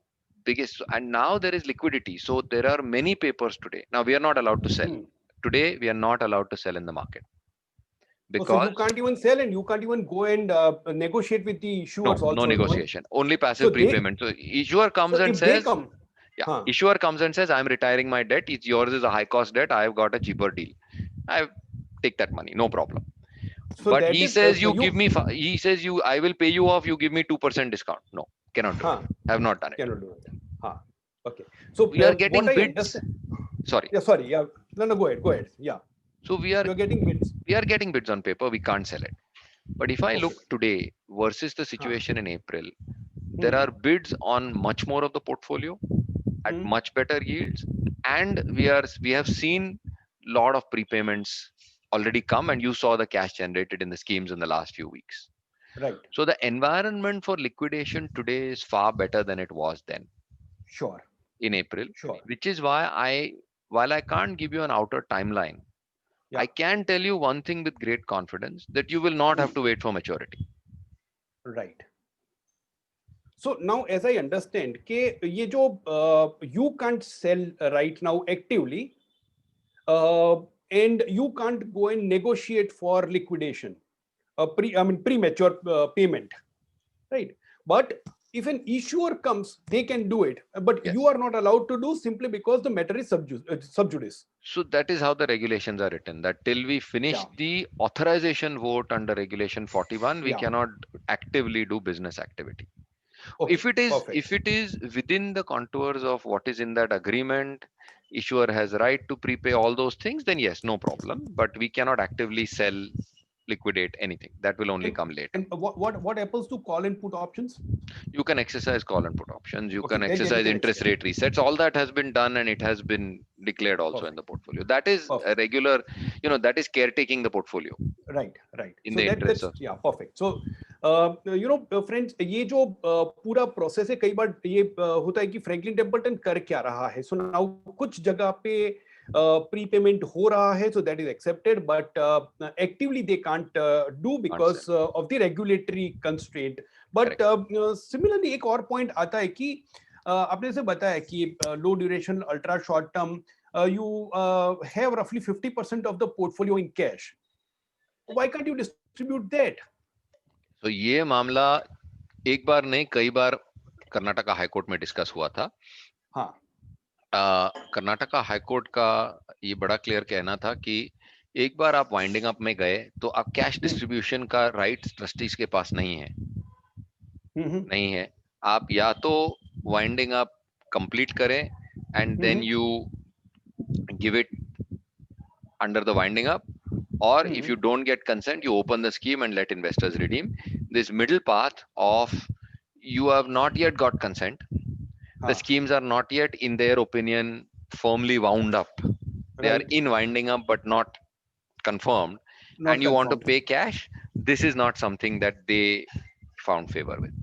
biggest. And now there is liquidity. So there are many papers today. Now we are not allowed to sell. Today we are not allowed to sell in the market. Because so you can't even sell and you can't even go and negotiate with the issuers also. No negotiation. Only passive prepayment. So issuer comes and says, issuer comes and says, I'm retiring my debt. Yours is a high cost debt. I've got a cheaper deal. I take that money, no problem. So but he says I will pay you off. You give me 2% discount. No, cannot do it. Have not done it. Cannot do it. Okay. So we are getting bids. Sorry. Yeah. Sorry. Yeah. No. Go ahead. Yeah. So we are getting bids. We are getting bids on paper. We can't sell it. But if I look today versus the situation in April, there are bids on much more of the portfolio at much better yields, and we have seen a lot of prepayments already come, and you saw the cash generated in the schemes in the last few weeks. Right. So the environment for liquidation today is far better than it was then. Sure. In April. Sure. Which is why while I can't give you an outer timeline, I can tell you one thing with great confidence, that you will not have to wait for maturity. Right. So now, as I understand, you can't sell right now actively, and you can't go and negotiate for liquidation, premature payment, right? But if an issuer comes, they can do it, but you are not allowed to do, simply because the matter is sub judice. So that is how the regulations are written, that till we finish the authorization vote under regulation 41, we cannot actively do business activity. Okay. If it is within the contours of what is in that agreement, issuer has right to prepay all those things, then yes, no problem. But we cannot actively sell, liquidate anything. That will only come later. And what happens to call and put options? You can exercise call and put options. You can exercise interest rate resets. All that has been done, and it has been declared also in the portfolio. That is a regular, that is caretaking the portfolio. Right. In the interest of. Yeah, perfect. So, friends, ये जो पूरा process है, कई बार ये होता है कि Franklin Templeton कर क्या रहा है. So now कुछ जगह पे prepayment हो रहा है, so that is accepted, but actively they can't do because of the regulatory constraint. But similarly एक और point आता है कि आपने से बताया कि low duration, ultra short term, you have roughly 50% of the portfolio in cash. Why can't you distribute that? So ये मामला एक बार नहीं, कई बार कर्नाटका हाईकोर्ट में डिस्कस हुआ था. हाँ. कर्नाटका हाईकोर्ट का ये बड़ा क्लियर कहना था कि एक बार आप वाइंडिंग अप में गए तो आप कैश डिस्ट्रीब्यूशन का राइट ट्रस्टीज के पास नहीं है. आप या तो वाइंडिंग अप कंप्लीट करें and then you give it under the winding up, or if you don't get consent, you open the scheme and let investors redeem. This middle path of you have not yet got consent, the schemes are not yet, in their opinion, firmly wound up. They are in winding up but not confirmed, and you want to pay cash. This is not something that they found favor with.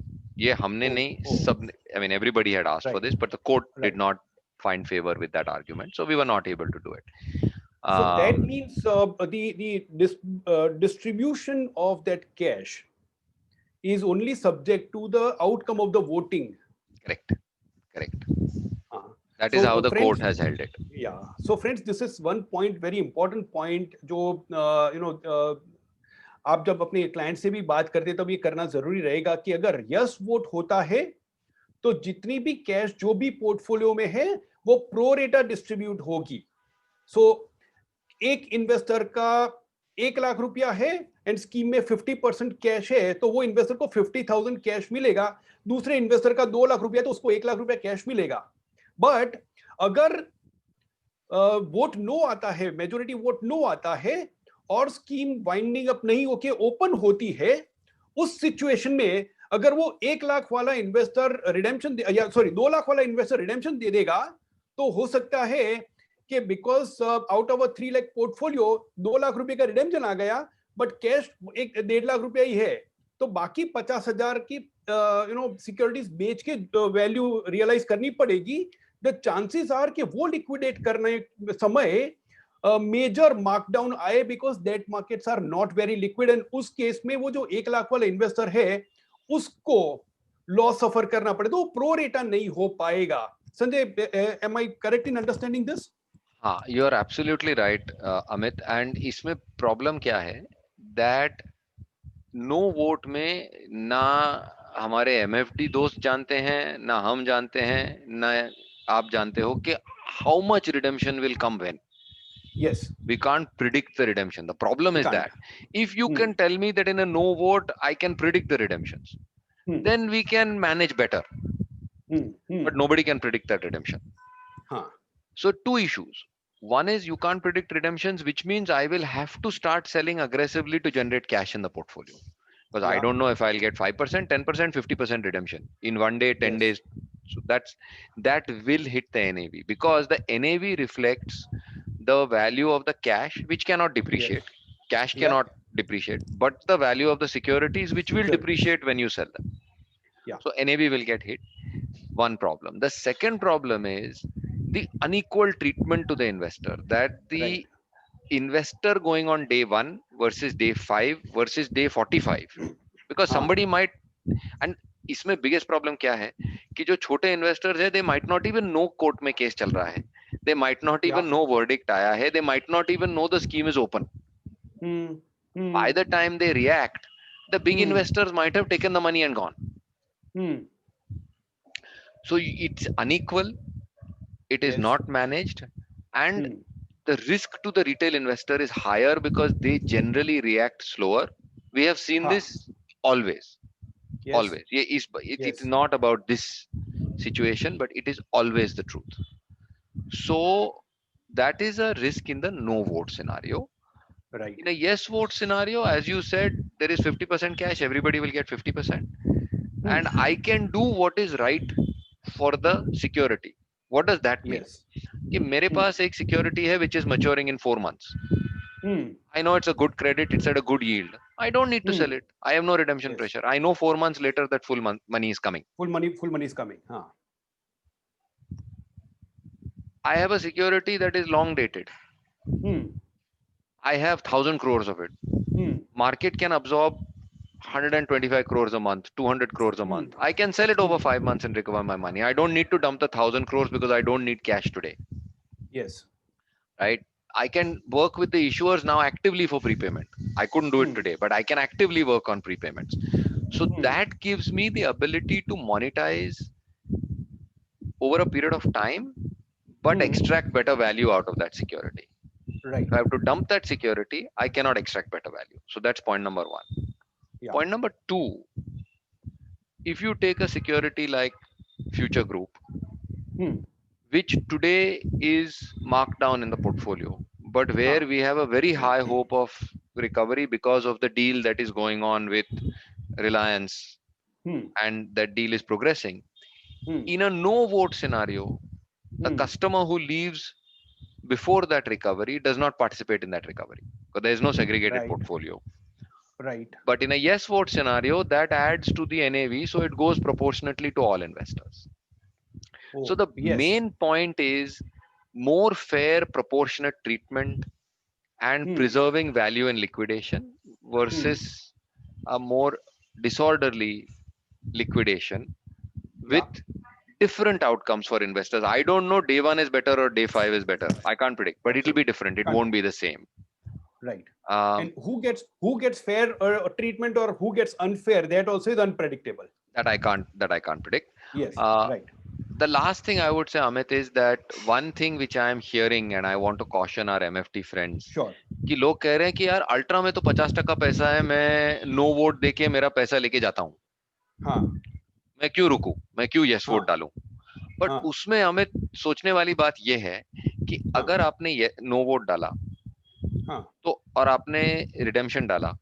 ये हमने नहीं, सब, I mean everybody had asked for this, but the court did not find favor with that argument, so we were not able to do it. So that means the distribution of that cash is only subject to the outcome of the voting. Correct. That is how the court has held it. Yeah. So friends, this is one point, very important point, जो आप जब अपने client से भी बात करते हैं तब ये करना जरूरी रहेगा कि अगर यस वोट होता है तो जितनी भी कैश जो भी पोर्टफोलियो में है वो प्रो रेटा डिस्ट्रीब्यूट होगी. सो एक इन्वेस्टर का 1 लाख रुपया है एंड स्कीम में 50% कैश है तो वो इन्वेस्टर को 50,000 कैश मिलेगा. दूसरे इन्वेस्टर का 2 लाख रुपया तो उसको 1 लाख रुपया कैश मिलेगा. बट अगर वोट नो आता है, मेजोरिटी वोट नो आता है और स्कीम वाइंडिंग अप नहीं होके ओपन होती है, उस सिचुएशन में अगर वो 1 लाख वाला इन्वेस्टर रिडेम्पशन या सॉरी 2 लाख वाला इन्वेस्टर रिडेम्पशन दे देगा, तो हो सकता है कि because out of a 3 lakh portfolio 2 lakh रुपए का रिडेम्पशन आ गया, बट कैश 1.5 लाख रुपया ही है, तो बाकी 50,000 की सिक्योरिटीज बेच के वैल्यू रियलाइज करनी पड़ेगी। द चांसेस आर कि वो लिक्विडेट करने समय मेजर मार्कडाउन आए, because that markets are not very liquid, and उस केस में वो जो 1 लाख वाला इन्वेस्टर है उसको लॉस सफर करना पड़े, तो वो प्रो रेटा नहीं हो पाएगा। Sanjay, am I correct in understanding this? हाँ, you are absolutely right Amit. And इसमें प्रॉब्लम क्या है, दैट नो वोट में ना हमारे एमएफडी दोस्त जानते हैं, ना हम जानते हैं, ना आप जानते हो कि how much redemption will come when. Yes. We can't predict the redemption. The problem We is can't. that if you can tell me that in a no vote I can predict the redemptions, then we can manage better. But nobody can predict that redemption. So two issues. One is you can't predict redemptions, which means I will have to start selling aggressively to generate cash in the portfolio. Because I don't know if I'll get 5%, 10%, 50% redemption in 1 day, 10 days. So that will hit the NAV, because the NAV reflects the value of the cash, which cannot depreciate. Cash cannot depreciate, but the value of the securities, which will depreciate when you sell them. So NAV will get hit. One problem. The second problem is the unequal treatment to the investor, that the investor going on day 1 versus day 5 versus day 45, because somebody might, and इसमें biggest problem क्या है कि जो छोटे investors है, they might not even know court में case चल रहा है, they might not even know verdict आया है, they might not even know the scheme is open. By the time they react, the big investors might have taken the money and gone. So it's unequal, it is not managed, and the risk to the retail investor is higher because they generally react slower. We have seen this always. Always. It's not about this situation, but it is always the truth. So that is a risk in the no vote scenario. Right. In a yes vote scenario, as you said, there is 50% cash, everybody will get 50%. And I can do what is right for the security. What does that mean? कि मेरे पास एक security है which is maturing in 4 months. I know it's a good credit, it's at a good yield. I don't need to sell it. I have no redemption pressure. I know 4 months later that full money is coming. Full money is coming. I have a security that is long dated. I have 1,000 crores of it. Market can absorb 125 crores a month, 200 crores a month. I can sell it over 5 months and recover my money. I don't need to dump the 1,000 crores because I don't need cash today. Yes. Right? I can work with the issuers now actively for prepayment. I couldn't do it today, but I can actively work on prepayments. So that gives me the ability to monetize over a period of time, but extract better value out of that security. Right. If I have to dump that security, I cannot extract better value. So that's point number 1. Point number 2, if you take a security like Future Group, which today is marked down in the portfolio, but where we have a very high hope of recovery because of the deal that is going on with Reliance, and that deal is progressing. In a no vote scenario, the customer who leaves before that recovery does not participate in that recovery because there is no segregated portfolio. Right. But in a yes vote scenario, that adds to the NAV, so it goes proportionately to all investors. So the main point is more fair proportionate treatment and preserving value in liquidation versus a more disorderly liquidation with different outcomes for investors. I don't know day 1 is better or day 5 is better. I can't predict, but it will be different. It won't be the same. Right. And who gets fair treatment or who gets unfair, that also is unpredictable. That I can't predict. Yes. Right. The last thing I would say, Amit, is that one thing which I am hearing, and I want to caution our MFT friends, कि लोग कह रहे हैं कि यार ultra में तो 50% पैसा है, मैं नो वोट देके मेरा पैसा लेके जाता हूँ, मैं क्यों रुकूं, मैं क्यों यस वोट डालूं. बट उसमें हमें सोचने वाली बात यह है कि अगर आपने नो वोट डाला तो और आपने रिडेम्पशन डाला,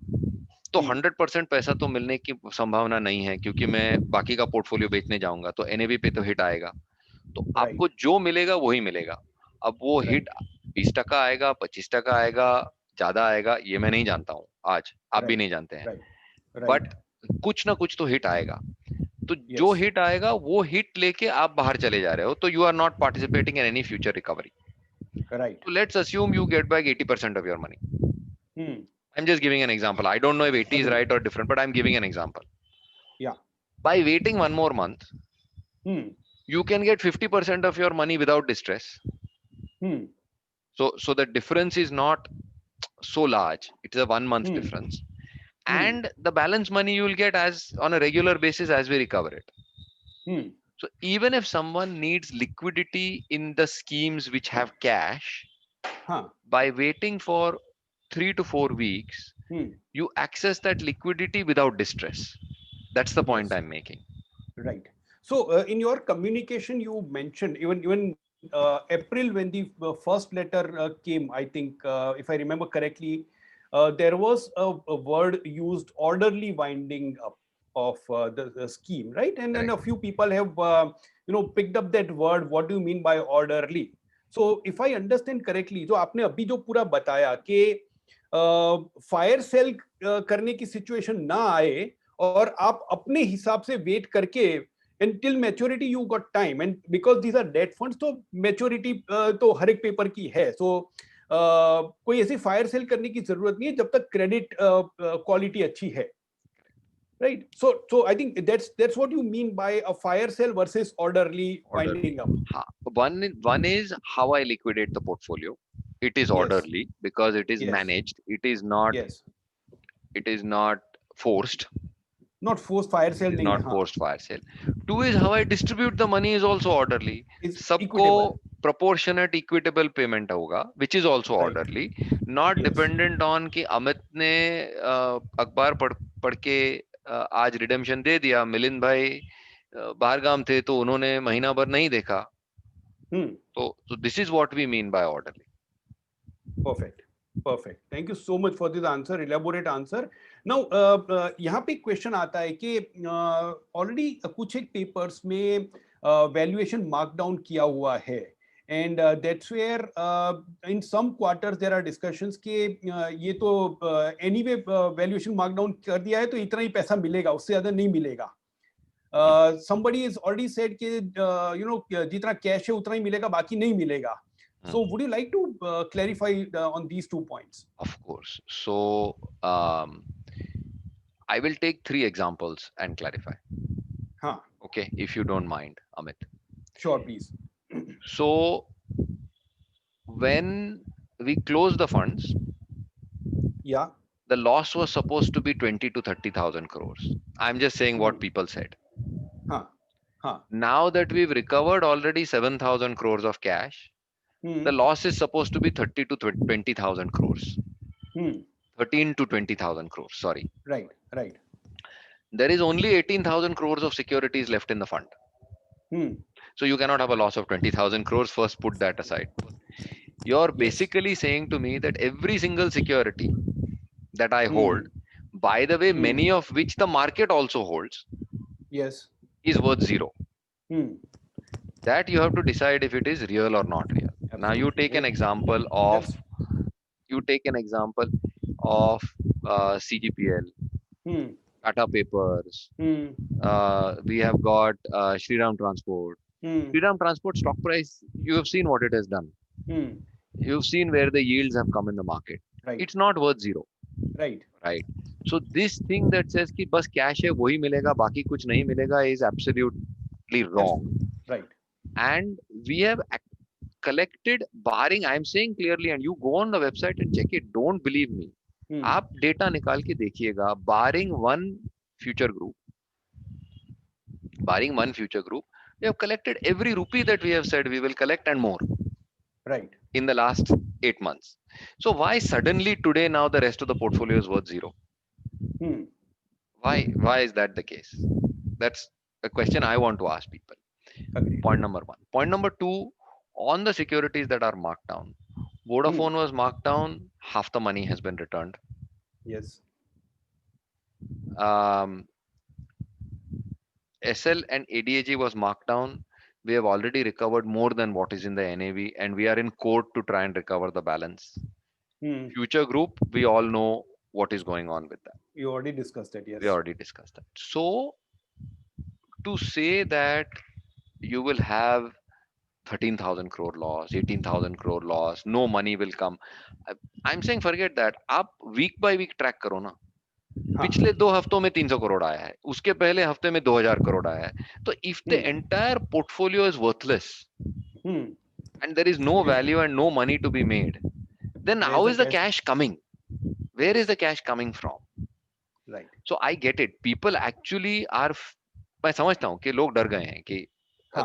तो 100% पैसा तो मिलने की संभावना नहीं है, क्योंकि मैं बाकी का पोर्टफोलियो बेचने जाऊंगा तो एनएवी पे तो हिट आएगा। तो आपको जो मिलेगा वही मिलेगा। अब वो हिट 20% आएगा, 25% आएगा, ज्यादा आएगा, ये मैं नहीं जानता हूँ आज, आप भी नहीं जानते हैं, बट कुछ ना कुछ तो हिट आएगा। तो जो हिट आएगा वो हिट लेके आप बाहर चले जा रहे हो, तो you are not participating in any future recovery. So let's assume you get back 80% of your money. I'm just giving an example. I don't know if 80 is right or different, but I'm giving an example. Yeah. By waiting one more month, you can get 50% of your money without distress. So the difference is not so large. It is a 1 month difference. And the balance money you will get as on a regular basis as we recover it. So even if someone needs liquidity in the schemes which have cash, by waiting for 3 to 4 weeks, you access that liquidity without distress. That's the point I'm making. Right. So in your communication, you mentioned even April, when the first letter came, I think, if I remember correctly, there was a word used, orderly winding up of the scheme, right? And then a few people have picked up that word. What do you mean by orderly? So if I understand correctly, जो आपने अभी जो पूरा बताया कि fire cell करने की situation ना आए और आप अपने हिसाब से वेट करके until maturity you got time, and because these are debt funds, तो maturity तो हर एक पेपर की है, so कोई ऐसी फायर सेल करने की जरूरत नहीं है जब तक क्रेडिट क्वालिटी अच्छी है, right? So I think that's what you mean by a fire sale versus orderly winding up. One is how I liquidate the portfolio. It is orderly because it is managed. It is not. It is not forced. Not forced fire sale. Not forced fire sale. Two is how I distribute the money is also orderly. सबको proportionate equitable payment होगा, which is also orderly. Not dependent on कि अमित ने अखबार पढ़ के आज redemption दे दिया, मिलिंद भाई बाहर गाम थे तो उन्होंने महीना भर नहीं देखा. So this is what we mean by orderly. Perfect. Thank you so much for this answer, elaborate answer. Now यहाँ पे क्वेश्चन आता है कि ऑलरेडी कुछ एक पेपर्स में वैल्यूएशन मार्कडाउन किया हुआ है, and that's where in some quarters there are discussions कि ये तो anyway वैल्यूएशन मार्कडाउन कर दिया है तो इतना ही पैसा मिलेगा, उससे ज्यादा नहीं मिलेगा. Somebody has already said कि जितना कैश है उतना ही मिलेगा, बाकी नहीं मिलेगा. So would you like to clarify on these 2 points? Of course. So I will take 3 examples and clarify. Okay, if you don't mind, Amit. Sure, please. So when we closed the funds, the loss was supposed to be 20 to 30,000 crores. I'm just saying what people said. Now that we've recovered already 7,000 crores of cash, the loss is supposed to be 30 to 20,000 crores. 13 to 20,000 crores, sorry. Right. There is only 18,000 crores of securities left in the fund. So you cannot have a loss of 20,000 crores. First, put that aside. You're basically saying to me that every single security that I hold, by the way, many of which the market also holds, is worth 0. That you have to decide if it is real or not real. Absolutely. Now you take an example of CGPL, Tata Papers. We have got Shriram Transport. Shriram Transport stock price, you have seen what it has done. You've seen where the yields have come in the market. It's not worth 0. Right. So this thing that says कि बस cash है वही मिलेगा बाकी कुछ नहीं मिलेगा is absolutely wrong. Right. And we have collected, barring, I'm saying clearly, and you go on the website and check it, don't believe me. आप डेटा निकाल के देखिएगा, barring one future group, we have collected every rupee that we have said we will collect and more. Right. In the last 8 months. So why suddenly today now the rest of the portfolio is worth 0? Why is that the case? That's a question I want to ask people. Point number 1. Point number 2, on the securities that are marked down, Vodafone was marked down, half the money has been returned. Yes. Um, SL and ADAG was marked down. We have already recovered more than what is in the NAV, and we are in court to try and recover the balance. Future Group, we all know what is going on with that. You already discussed it, We yes. already discussed that. So to say that you will have 13,000 crore loss, 18,000 crore loss, no money will come. I'm saying forget that. आप week by week track करो ना. हाँ. पिछले 2 हफ्तों में 300 करोड़ आया है, उसके पहले हफ्ते में 2000 करोड़ आया है. तो if the entire portfolio is worthless and there is no value and no money to be made, then how is the cash coming? Where is the cash coming from? Right. So I get it. People actually are, मैं समझता हूँ कि लोग डर गए हैं कि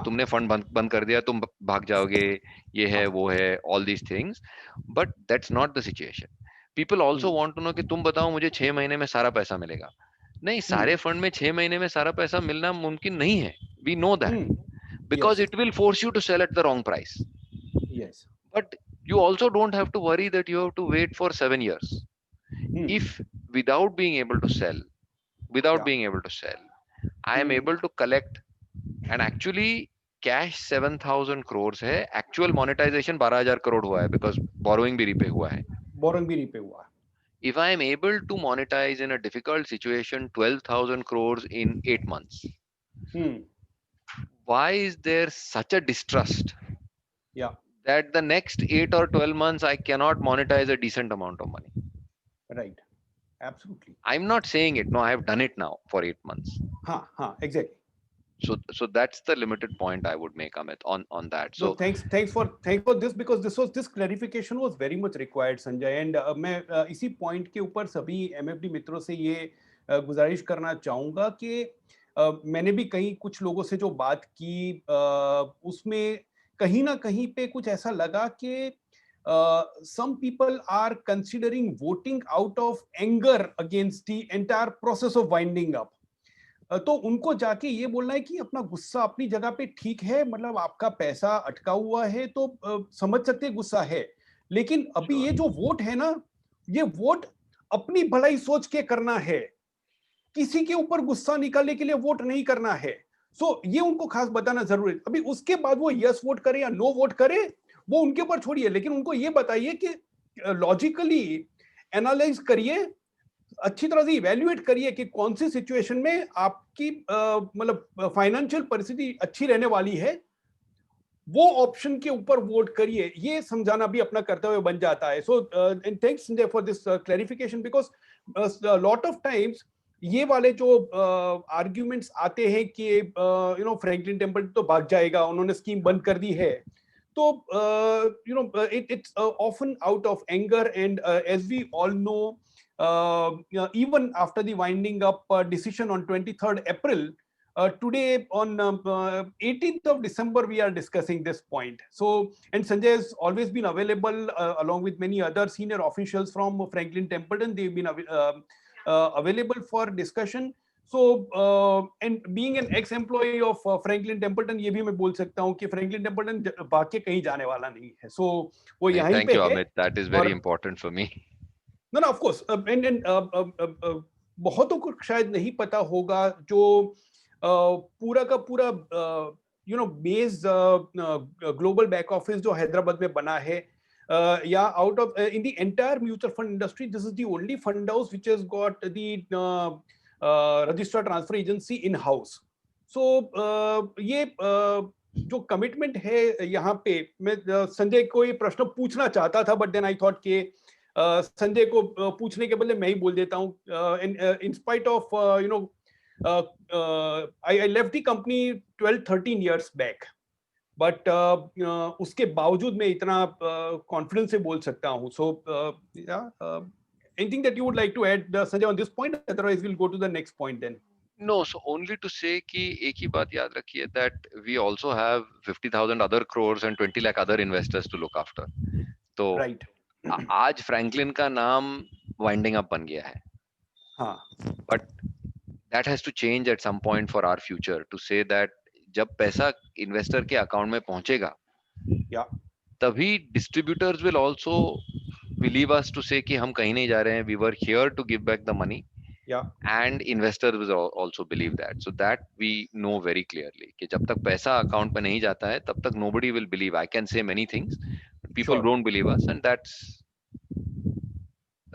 तुमने फंड बंद कर दिया, तुम भाग जाओगे, ये है वो है, all these things, but that's not the situation. People also want to know कि तुम बताओ मुझे 6 महीने में सारा पैसा मिलेगा. नहीं, सारे फंड में 6 महीने में सारा पैसा मिलना मुमकिन नहीं है. We know that because it will force you to sell at the wrong price. Yes. But you also don't have to worry that you have to wait for 7 years. If without being able to sell, I am able to collect, and actually cash 7,000 crores है, actual monetization 12,000 crore हुआ है because borrowing भी repay हुआ है. Borrowing भी repay हुआ. If I am able to monetize in a difficult situation 12,000 crores in 8 months, why is there such a distrust? Yeah. That the next 8 or 12 months I cannot monetize a decent amount of money. Right. Absolutely. I'm not saying it. No, I have done it now for 8 months. Exactly. So that's the limited point I would make, Amit, on that. So no, thanks for this, because this clarification was very much required, Sanjay, and मैं इसी point के ऊपर सभी MFD मित्रों से ये गुजारिश करना चाहूँगा कि मैंने भी कुछ लोगों से जो बात की, उसमें कहीं ना कहीं पे कुछ ऐसा लगा कि some people are considering voting out of anger against the entire process of winding up. तो उनको जाके ये बोलना है कि अपना गुस्सा अपनी जगह पे ठीक है, मतलब आपका पैसा अटका हुआ है तो समझ सकते हैं गुस्सा है, लेकिन अभी ये जो वोट है ना, ये वोट अपनी भलाई सोच के करना है, किसी के ऊपर गुस्सा निकालने के लिए वोट नहीं करना है. सो ये उनको खास बताना जरूरी है. अभी उसके बाद वो यस वोट करे या नो वोट करे वो उनके ऊपर छोड़िए, लेकिन उनको ये बताइए कि लॉजिकली एनालाइज करिए, अच्छी तरह से इवैल्यूएट करिए कि कौन सी सिचुएशन में आपकी मतलब फाइनेंशियल परिस्थिति अच्छी रहने वाली है, वो ऑप्शन के ऊपर वोट करिए. ये समझाना भी अपना कर्तव्य बन जाता है. So and thanks Sanjay for this clarification, because lot of times ये वाले जो आर्ग्यूमेंट्स आते हैं कि यू नो फ्रैंकलिन टेम्पल्टन तो भाग जाएगा, उन्होंने स्कीम बंद कर दी है, तो you know it's often out of anger, and as we all know, even after the winding up decision on 23rd April, today on 18th of December we are discussing this point. So, and Sanjay has always been available along with many other senior officials from Franklin Templeton. They've been available for discussion. So, and being an ex-employee of Franklin Templeton, ये भी मैं बोल सकता हूँ कि Franklin Templeton भाग के कहीं जाने वाला नहीं है. So, वो यहीं पे है. Thank you, Amit. That is very important for me. No, of course, and बहुतों को शायद नहीं पता होगा जो पूरा का पूरा you know base global back office जो हैदराबाद में बना है, या out of in the entire mutual fund industry, this is the only fund house which has got the registered transfer agency in house. So ये जो कमिटमेंट है यहाँ पे, मैं संजय को ये प्रश्न पूछना चाहता था, बट देन आई थॉट के संजय को पूछने के बदले मैं ही बोल देता हूँ. In spite of you know I left the company 12-13 years back, but उसके बावजूद मैं इतना कॉन्फिडेंस से बोल सकता हूँ. So anything that you would like to add Sanjay on this point, otherwise we will go to the next point then. No, so only to say कि एक ही बात याद रखिए that we also have 50,000 other crores and 20 lakh other investors to look after. तो right, आज Franklin का नाम winding up बन गया है. हाँ, but that has to change at some point for our future to say that जब पैसा इन्वेस्टर के अकाउंट में पहुंचेगा, तभी distributors will also believe us to say कि हम कहीं नहीं जा रहे हैं, we were here to give back the money, Yeah. and investors will also believe that. So that we know very clearly कि जब तक पैसा account पे नहीं जाता है तब तक nobody will believe. I can say many things, but people Sure. don't believe us, and that's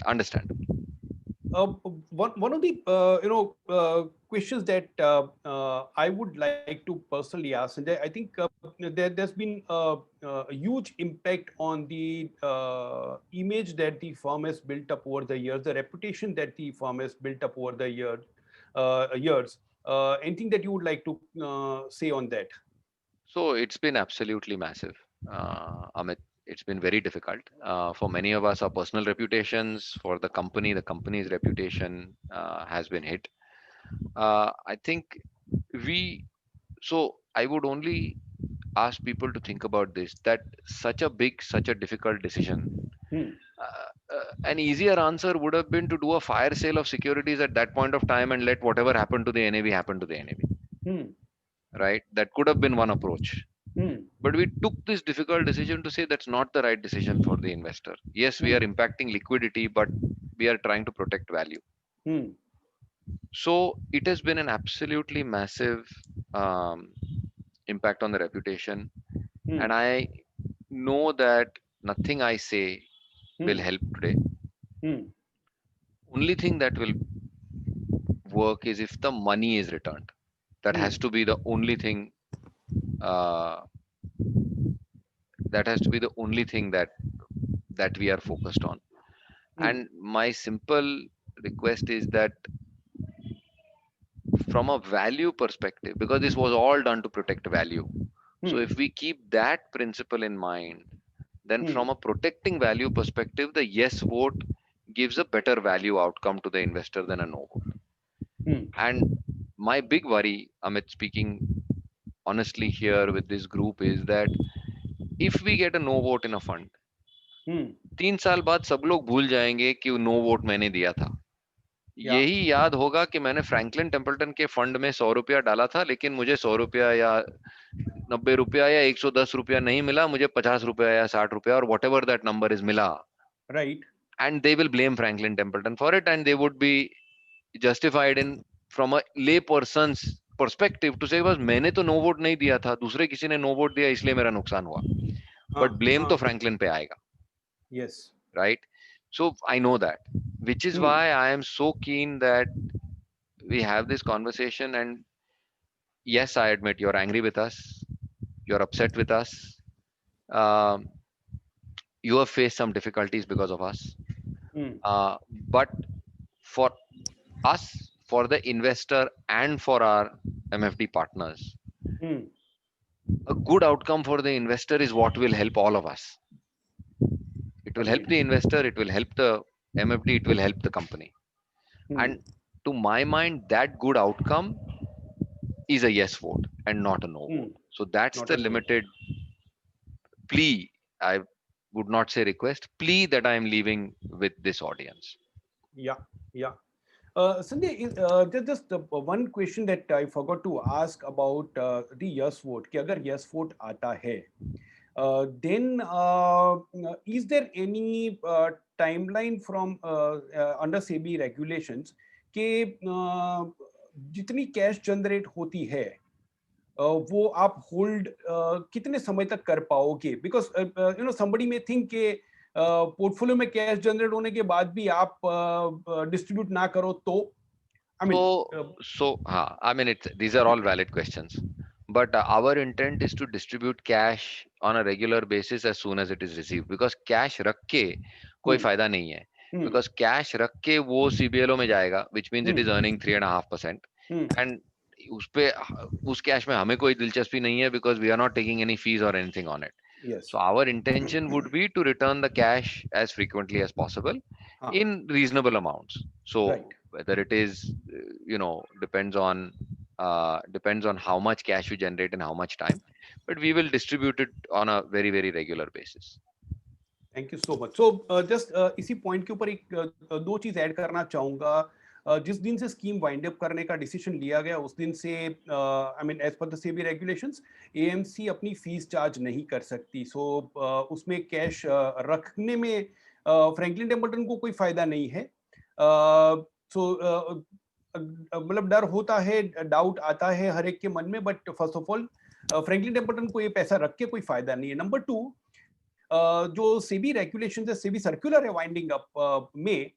understandable. One of the questions that I would like to personally ask, and I think there's been a huge impact on the image that the firm has built up over the years, the reputation that the firm has built up over the years. Anything that you would like to say on that? So it's been absolutely massive, Amit. It's been very difficult for many of us. Our personal reputations, for the company's reputation has been hit. I think we. So I would only ask people to think about this: that such a big, such a difficult decision. Hmm. An easier answer would have been to do a fire sale of securities at that point of time and let whatever happened to the NAV happen to the NAV. Hmm. Right? That could have been one approach. Hmm. But we took this difficult decision to say that's not the right decision for the investor. Yes, we are Hmm. impacting liquidity, but we are trying to protect value. Hmm. So it has been an absolutely massive um, impact on the reputation. Hmm. And I know that nothing I say will Hmm. help today. Hmm. Only thing that will work is if the money is returned. That Hmm. has to be the only thing. Uh, that has to be the only thing that we are focused on. Hmm. And my simple request is that from a value perspective, because this was all done to protect value. So Hmm. if we keep that principle in mind, then Hmm. from a protecting value perspective, the yes vote gives a better value outcome to the investor than a no vote. Hmm. And my big worry, Amit, speaking honestly here with this group, is that if we get a no vote in a fund, Hmm. 3 साल बाद सब लोग भूल जाएंगे कि no vote मैंने दिया था. Yeah. यही याद होगा कि मैंने फ्रैंकलिन टेम्पल्टन के फंड में 100 रुपया डाला था, लेकिन मुझे 100 रुपया या 90 रुपया या 110 रुपया नहीं मिला, मुझे 50 रुपया या 60 रुपया और what ever that number is मिला. Right. And they will blame Franklin Templeton for it, and they would be justified in from a ले पर्सन्स पर्सपेक्टिव टू से बस मैंने तो नो वोट नहीं दिया था, दूसरे किसी ने नो वोट दिया इसलिए मेरा नुकसान हुआ. बट ब्लेम तो फ्रैंकलिन पे आएगा. Yes. Right? So I know that, which is Hmm. why I am so keen that we have this conversation. And yes, I admit you're angry with us, you're upset with us, um, you have faced some difficulties because of us. Hmm. But for us, for the investor, and for our MFD partners, Hmm. a good outcome for the investor is what will help all of us. It will help Agreed. the investor, it will help the MFD, it will help the company. Hmm. And to my mind, that good outcome is a yes vote and not a no Hmm. vote. So that's Not the a no. limited plea. I would not say request, plea that I am leaving with this audience. Yeah. Yeah. Sanjay, just one question that I forgot to ask about the yes vote. कि अगर yes vote आता है, then is there any timeline from under SEBI regulations कि जितनी cash generate होती है वो आप होल्ड कितने समय तक कर पाओगे? बिकॉज समबडी में थिंक के पोर्टफोलियो में कैश जनरेट होने के बाद भी आप डिस्ट्रीब्यूट ना करो तो I mean I mean, these are all valid questions. But our intent is to distribute cash on a regular basis as soon as it is received. Because cash रख के कोई फायदा नहीं है. Because cash रख के वो CBLO में जाएगा, which means it is earning 3.5%. And उस कैश में हमें कोई दिलचस्पी नहीं है, because we are not taking any fees or anything on it. Yes So our intention would be to return the cash as frequently as possible in reasonable amounts. So right whether it is, depends on how much cash we generate and how much time, but we will distribute it on a very, very regular basis. Thank you so much. So just इसी point के ऊपर एक दो चीज add करना चाहूंगा. जिस दिन से स्कीम वाइंड अप करने का डिसीजन लिया गया उस दिन से I mean as per the SEBI regulations AMC अपनी फीस चार्ज नहीं कर सकती. सो उसमें कैश रखने में फ्रैंकलिन टेम्पल्टन को कोई फायदा नहीं है. सो मतलब डर होता है, डाउट आता है हर एक के मन में, but first of all Franklin Templeton को ये पैसा रख के कोई फायदा नहीं है। नंबर 2, जो सेबी रेगुलेशन है, सेबी सर्कुलर है वाइंडिंग अप में,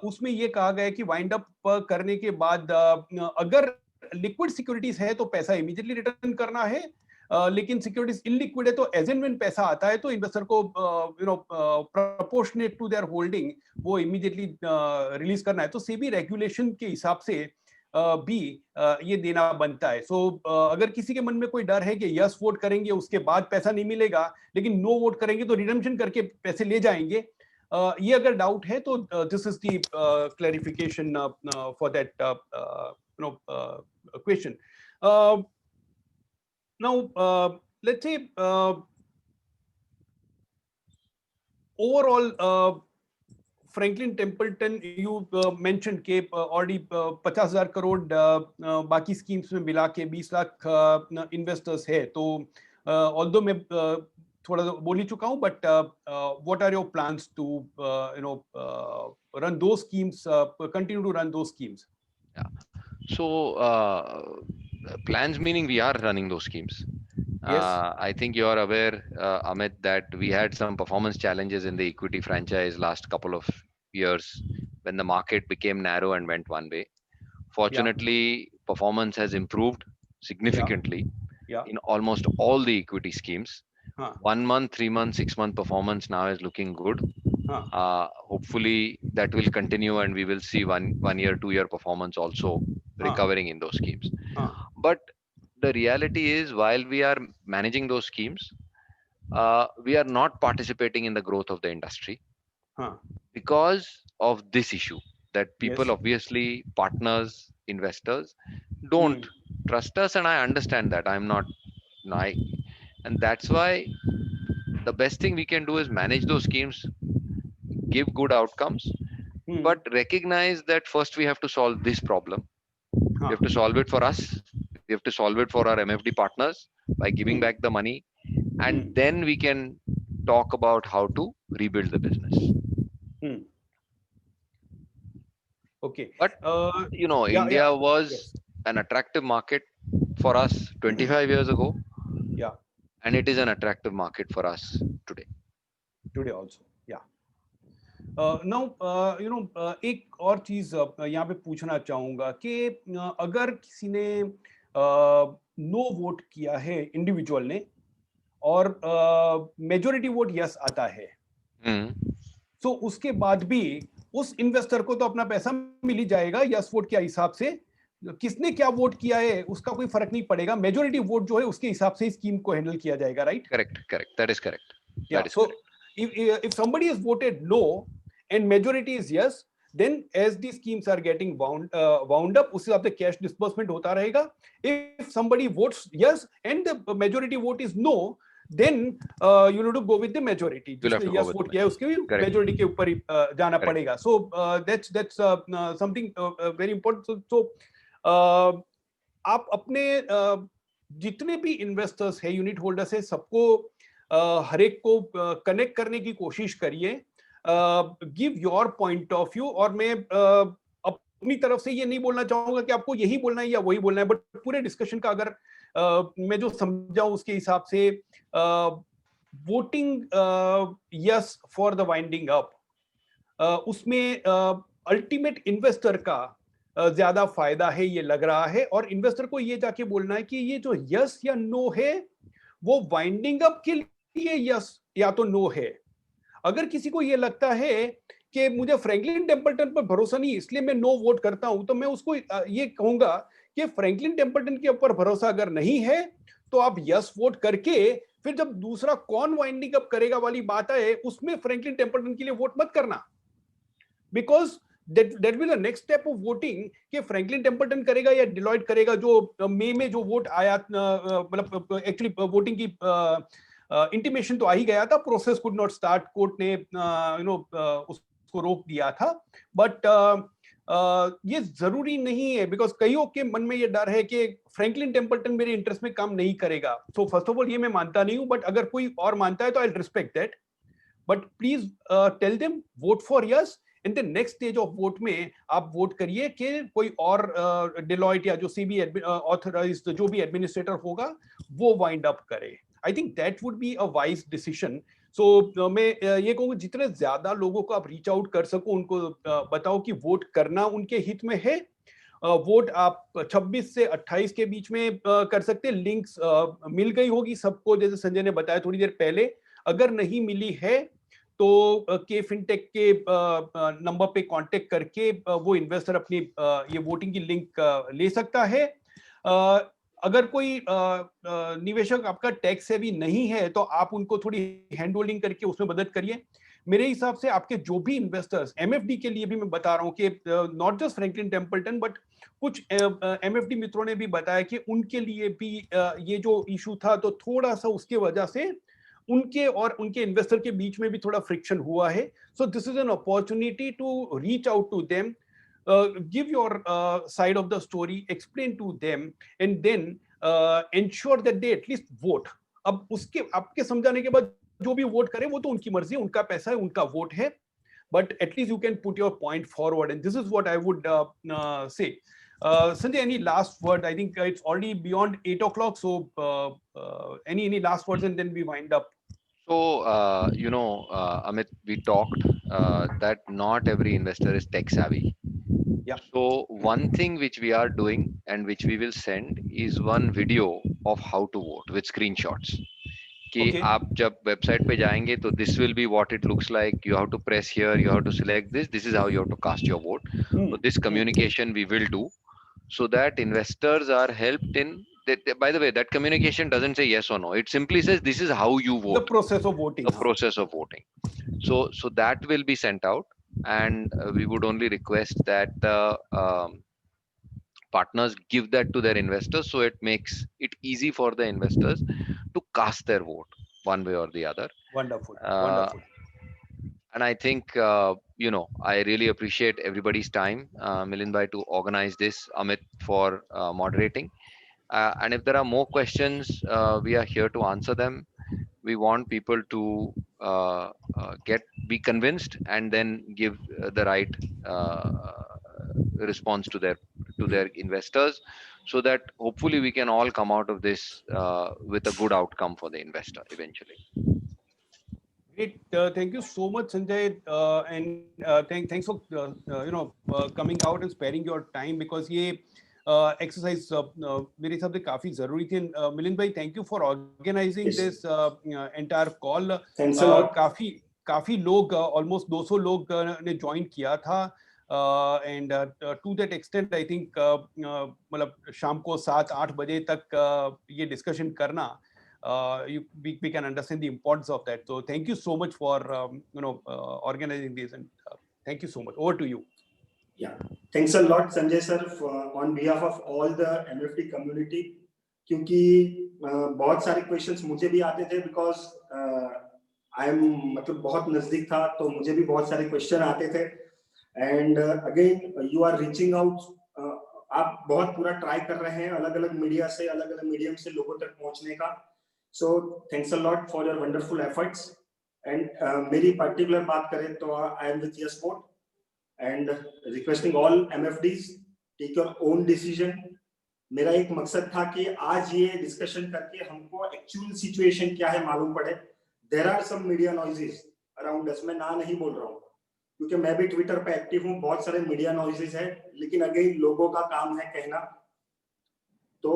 उसमें ये कहा गया है कि वाइंड अप करने के बाद अगर लिक्विड सिक्योरिटीज है तो पैसा इमीडिएटली रिटर्न करना है, लेकिन सिक्योरिटीज इनलिक्विड है तो एज एंड व्हेन पैसा आता है तो इन्वेस्टर को प्रोपोर्शनेट टू देयर होल्डिंग वो इमीडिएटली रिलीज करना है। तो सेबी रेगुलेशन के हिसाब से भी ये देना बनता है। सो अगर किसी के मन में कोई डर है कि यस वोट करेंगे उसके बाद पैसा नहीं मिलेगा, लेकिन नो वोट करेंगे तो रिडम्पशन करके पैसे ले जाएंगे, ये अगर डाउट है तो this is the clarification for that question. Now, let's say overall, Franklin Templeton, you mentioned कि already 50,000 करोड़ बाकी स्कीम्स में मिला के 20 लाख इन्वेस्टर्स है, तो although मैं थोड़ा बोल ही चुका हूँ, but what are your plans to run those schemes, continue to run those schemes? Yeah. So plans meaning we are running those schemes. Yes. I think you are aware, Amit, that we had some performance challenges in the equity franchise last couple of years when the market became narrow and went one way. Fortunately, performance has improved significantly in almost all the equity schemes. 1 month, 3 month, 6 month performance now is looking good. Hopefully that will continue and we will see one year, 2 year performance also recovering in those schemes. But the reality is, while we are managing those schemes, we are not participating in the growth of the industry because of this issue that people, obviously partners, investors, don't trust us, and I understand that. I'm not naive, and that's why the best thing we can do is manage those schemes, give good outcomes, but recognize that first we have to solve this problem. We have to solve it for us. We have to solve it for our MFD partners by giving back the money, and then we can talk about how to rebuild the business. Okay. But India was an attractive market for us 25 years ago. Yeah. And it is an attractive market for us today. Today also. Yeah. Now, एक और चीज यहाँ पे पूछना चाहूंगा कि अगर किसी ने नो वोट किया है इंडिविजुअल ने और मेजॉरिटी वोट यस आता है, तो उसके बाद भी उस इन्वेस्टर को तो अपना पैसा मिल ही जाएगा यस वोट के हिसाब से, किसने क्या वोट किया है उसका कोई फर्क नहीं पड़ेगा, मेजॉरिटी वोट जो है उसके हिसाब से स्कीम को हैंडल किया जाएगा, right? Correct, that is correct. So if somebody has voted no and majority is yes, then as the schemes are getting wound up, उस हिसाब से कैश डिस्बर्समेंट होता रहेगा. If somebody votes yes and the majority vote is no, then you need to go with the majority. जिसने yes vote किया है उसके भी majority के ऊपर ही जाना पड़ेगा. So that's something very important. So आप अपने जितने भी इन्वेस्टर्स है, यूनिट होल्डर्स है, सबको हर एक को कनेक्ट करने की कोशिश करिए, give your point of view. और मैं अपनी तरफ से ये नहीं बोलना चाहूंगा कि आपको यही बोलना है या वही बोलना है, बट पूरे डिस्कशन का अगर मैं जो समझाऊं उसके हिसाब से voting yes for the winding up, उसमें अल्टीमेट इन्वेस्टर का ज्यादा फायदा है ये लग रहा है, और इन्वेस्टर को ये जाके बोलना है कि ये जो यस या नो है वो वाइंडिंग अप के लिए यस या तो नो है. अगर किसी को ये लगता है कि मुझे फ्रैंकलिन टेम्पल्टन पर भरोसा नहीं इसलिए मैं नो वोट करता हूं, तो मैं उसको ये कहूंगा कि फ्रैंकलिन टेम्पल्टन के ऊपर भरोसा अगर नहीं है तो आप यस वोट करके फिर जब दूसरा कौन वाइंडिंग अप करेगा वाली बात है उसमें फ्रैंकलिन टेम्पल्टन के लिए वोट मत करना, because that will the next step of voting कि फ्रैंकलिन टेम्पल्टन करेगा या डिलॉयट करेगा. जो मई में जो वोट आया, मतलब एक्चुअली वोटिंग की इंटीमेशन तो आ ही गया था, process could not start, court ने उसको रोक दिया था, बट ये जरूरी नहीं है, बिकॉज कईयों के मन में ये डर है कि फ्रैंकलिन टेम्पल्टन मेरे इंटरेस्ट में काम नहीं करेगा. सो फर्स्ट ऑफ ऑल ये मैं मानता नहीं हूं, बट अगर कोई और मानता है तो I respect that, but please tell them vote for yes and then next stage of vote में आप वोट करिए कि कोई और डिलॉयट या जो सीबी ऑथराइज्ड जो भी एडमिनिस्ट्रेटर होगा वो वाइंड अप करे. I think that would be a wise decision. So मैं ये कहूँगा जितने ज्यादा लोगों को आप रीच आउट कर सको, उनको बताओ कि वोट करना उनके हित में है. वोट आप 26 से 28 के बीच में कर सकते हैं. लिंक्स मिल गई होगी सबको, जैसे संजय ने बताया थोड़ी देर पहले. अगर नहीं मिली है तो के फिनटेक के नंबर पे कांटेक्ट करके वो इन्वेस्टर अपनी ये वोटिंग की लिंक ले सकता है. अगर कोई निवेशक आपका टैक्स सेवी नहीं है तो आप उनको थोड़ी हैंड होल्डिंग करके उसमें मदद करिए. मेरे हिसाब से आपके जो भी इन्वेस्टर्स, एमएफडी के लिए भी मैं बता रहा हूँ कि not just Franklin Templeton but कुछ एमएफडी मित्रों ने भी बताया कि उनके लिए भी ये जो इशू था तो थोड़ा सा उसके वजह से उनके और उनके इन्वेस्टर के बीच में भी थोड़ा फ्रिक्शन हुआ है. So this is an opportunity to reach out to them, give your side of the story, explain to them, and then ensure that they at least vote. अब उसके आपके समझाने के बाद जो भी वोट करे वो तो उनकी मर्जी है, उनका पैसा है, उनका वोट है, but at least you can put your point forward, and this is what I would say. Sanjay, any last word? I think it's already beyond 8 o'clock, so any last words, and then we wind up. So, Amit, we talked that not every investor is tech savvy. Yeah. So one thing which we are doing and which we will send is one video of how to vote with screenshots. कि Okay. आप जब website पे जाएंगे तो this will be what it looks like. You have to press here, you have to select this. This is how you have to cast your vote. So this communication we will do so that investors are helped in. By the way, that communication doesn't say yes or no. It simply says this is how you vote. The process of voting. The process of voting. So that will be sent out, and we would only request that partners give that to their investors so it makes it easy for the investors to cast their vote one way or the other. Wonderful. Wonderful. And I think, I really appreciate everybody's time, Milind bhai, to organize this, Amit for moderating. And if there are more questions, we are here to answer them. We want people to be convinced and then give the right response to their investors, so that hopefully we can all come out of this with a good outcome for the investor eventually. Great. Thank you so much, Sanjay, and thanks for coming out and sparing your time, because ये exercise मेरे हिसाब से काफी जरूरी थी. मिलिंद भाई, thank you for organizing this entire call. Thanks a lot. काफी लोग, almost 200 लोग ने join किया था, and to that extent I think मतलब शाम को 7-8 बजे तक ये discussion करना, we can understand the importance of that. So thank you so much for organizing this, and thank you so much. Over to you. Yeah, thanks a lot, Sanjay sir, on behalf of all the MFD community. क्योंकि बहुत सारे questions मुझे भी आते थे, because I am मतलब बहुत नजदीक था, तो मुझे भी बहुत सारे question आते थे. And again, you are reaching out. आप बहुत पूरा try कर रहे हैं अलग-अलग मीडिया से, अलग-अलग मीडियम से लोगों तक पहुंचने का. So thanks a lot for your wonderful efforts. And मेरी particular बात करें तो I am with Yes Vote, and requesting all MFDs take your own decision. मेरा एक मकसद था कि आज ये discussion करके हमको actual situation क्या है मालूम पड़े. There are some media noises around us. मैं ना नहीं बोल रहा हूँ, क्योंकि मैं भी Twitter पे active हूँ. बहुत सारे media noises हैं, लेकिन again लोगों का काम है कहना. तो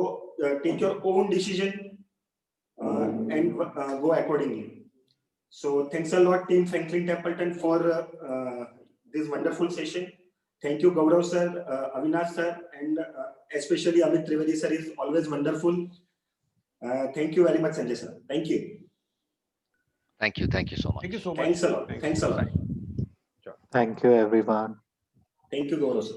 take your own decision. And go accordingly. So thanks a lot, Team Franklin Templeton, for this wonderful session. Thank you, Gaurav sir, Avinash sir, and especially Amit Trivedi sir is always wonderful. Thank you very much, Sanjay sir. Thank you. Thank you so much. Thank you so much. Thanks a lot. Thanks a lot. Thank you, everyone. Thank you, Gaurav sir.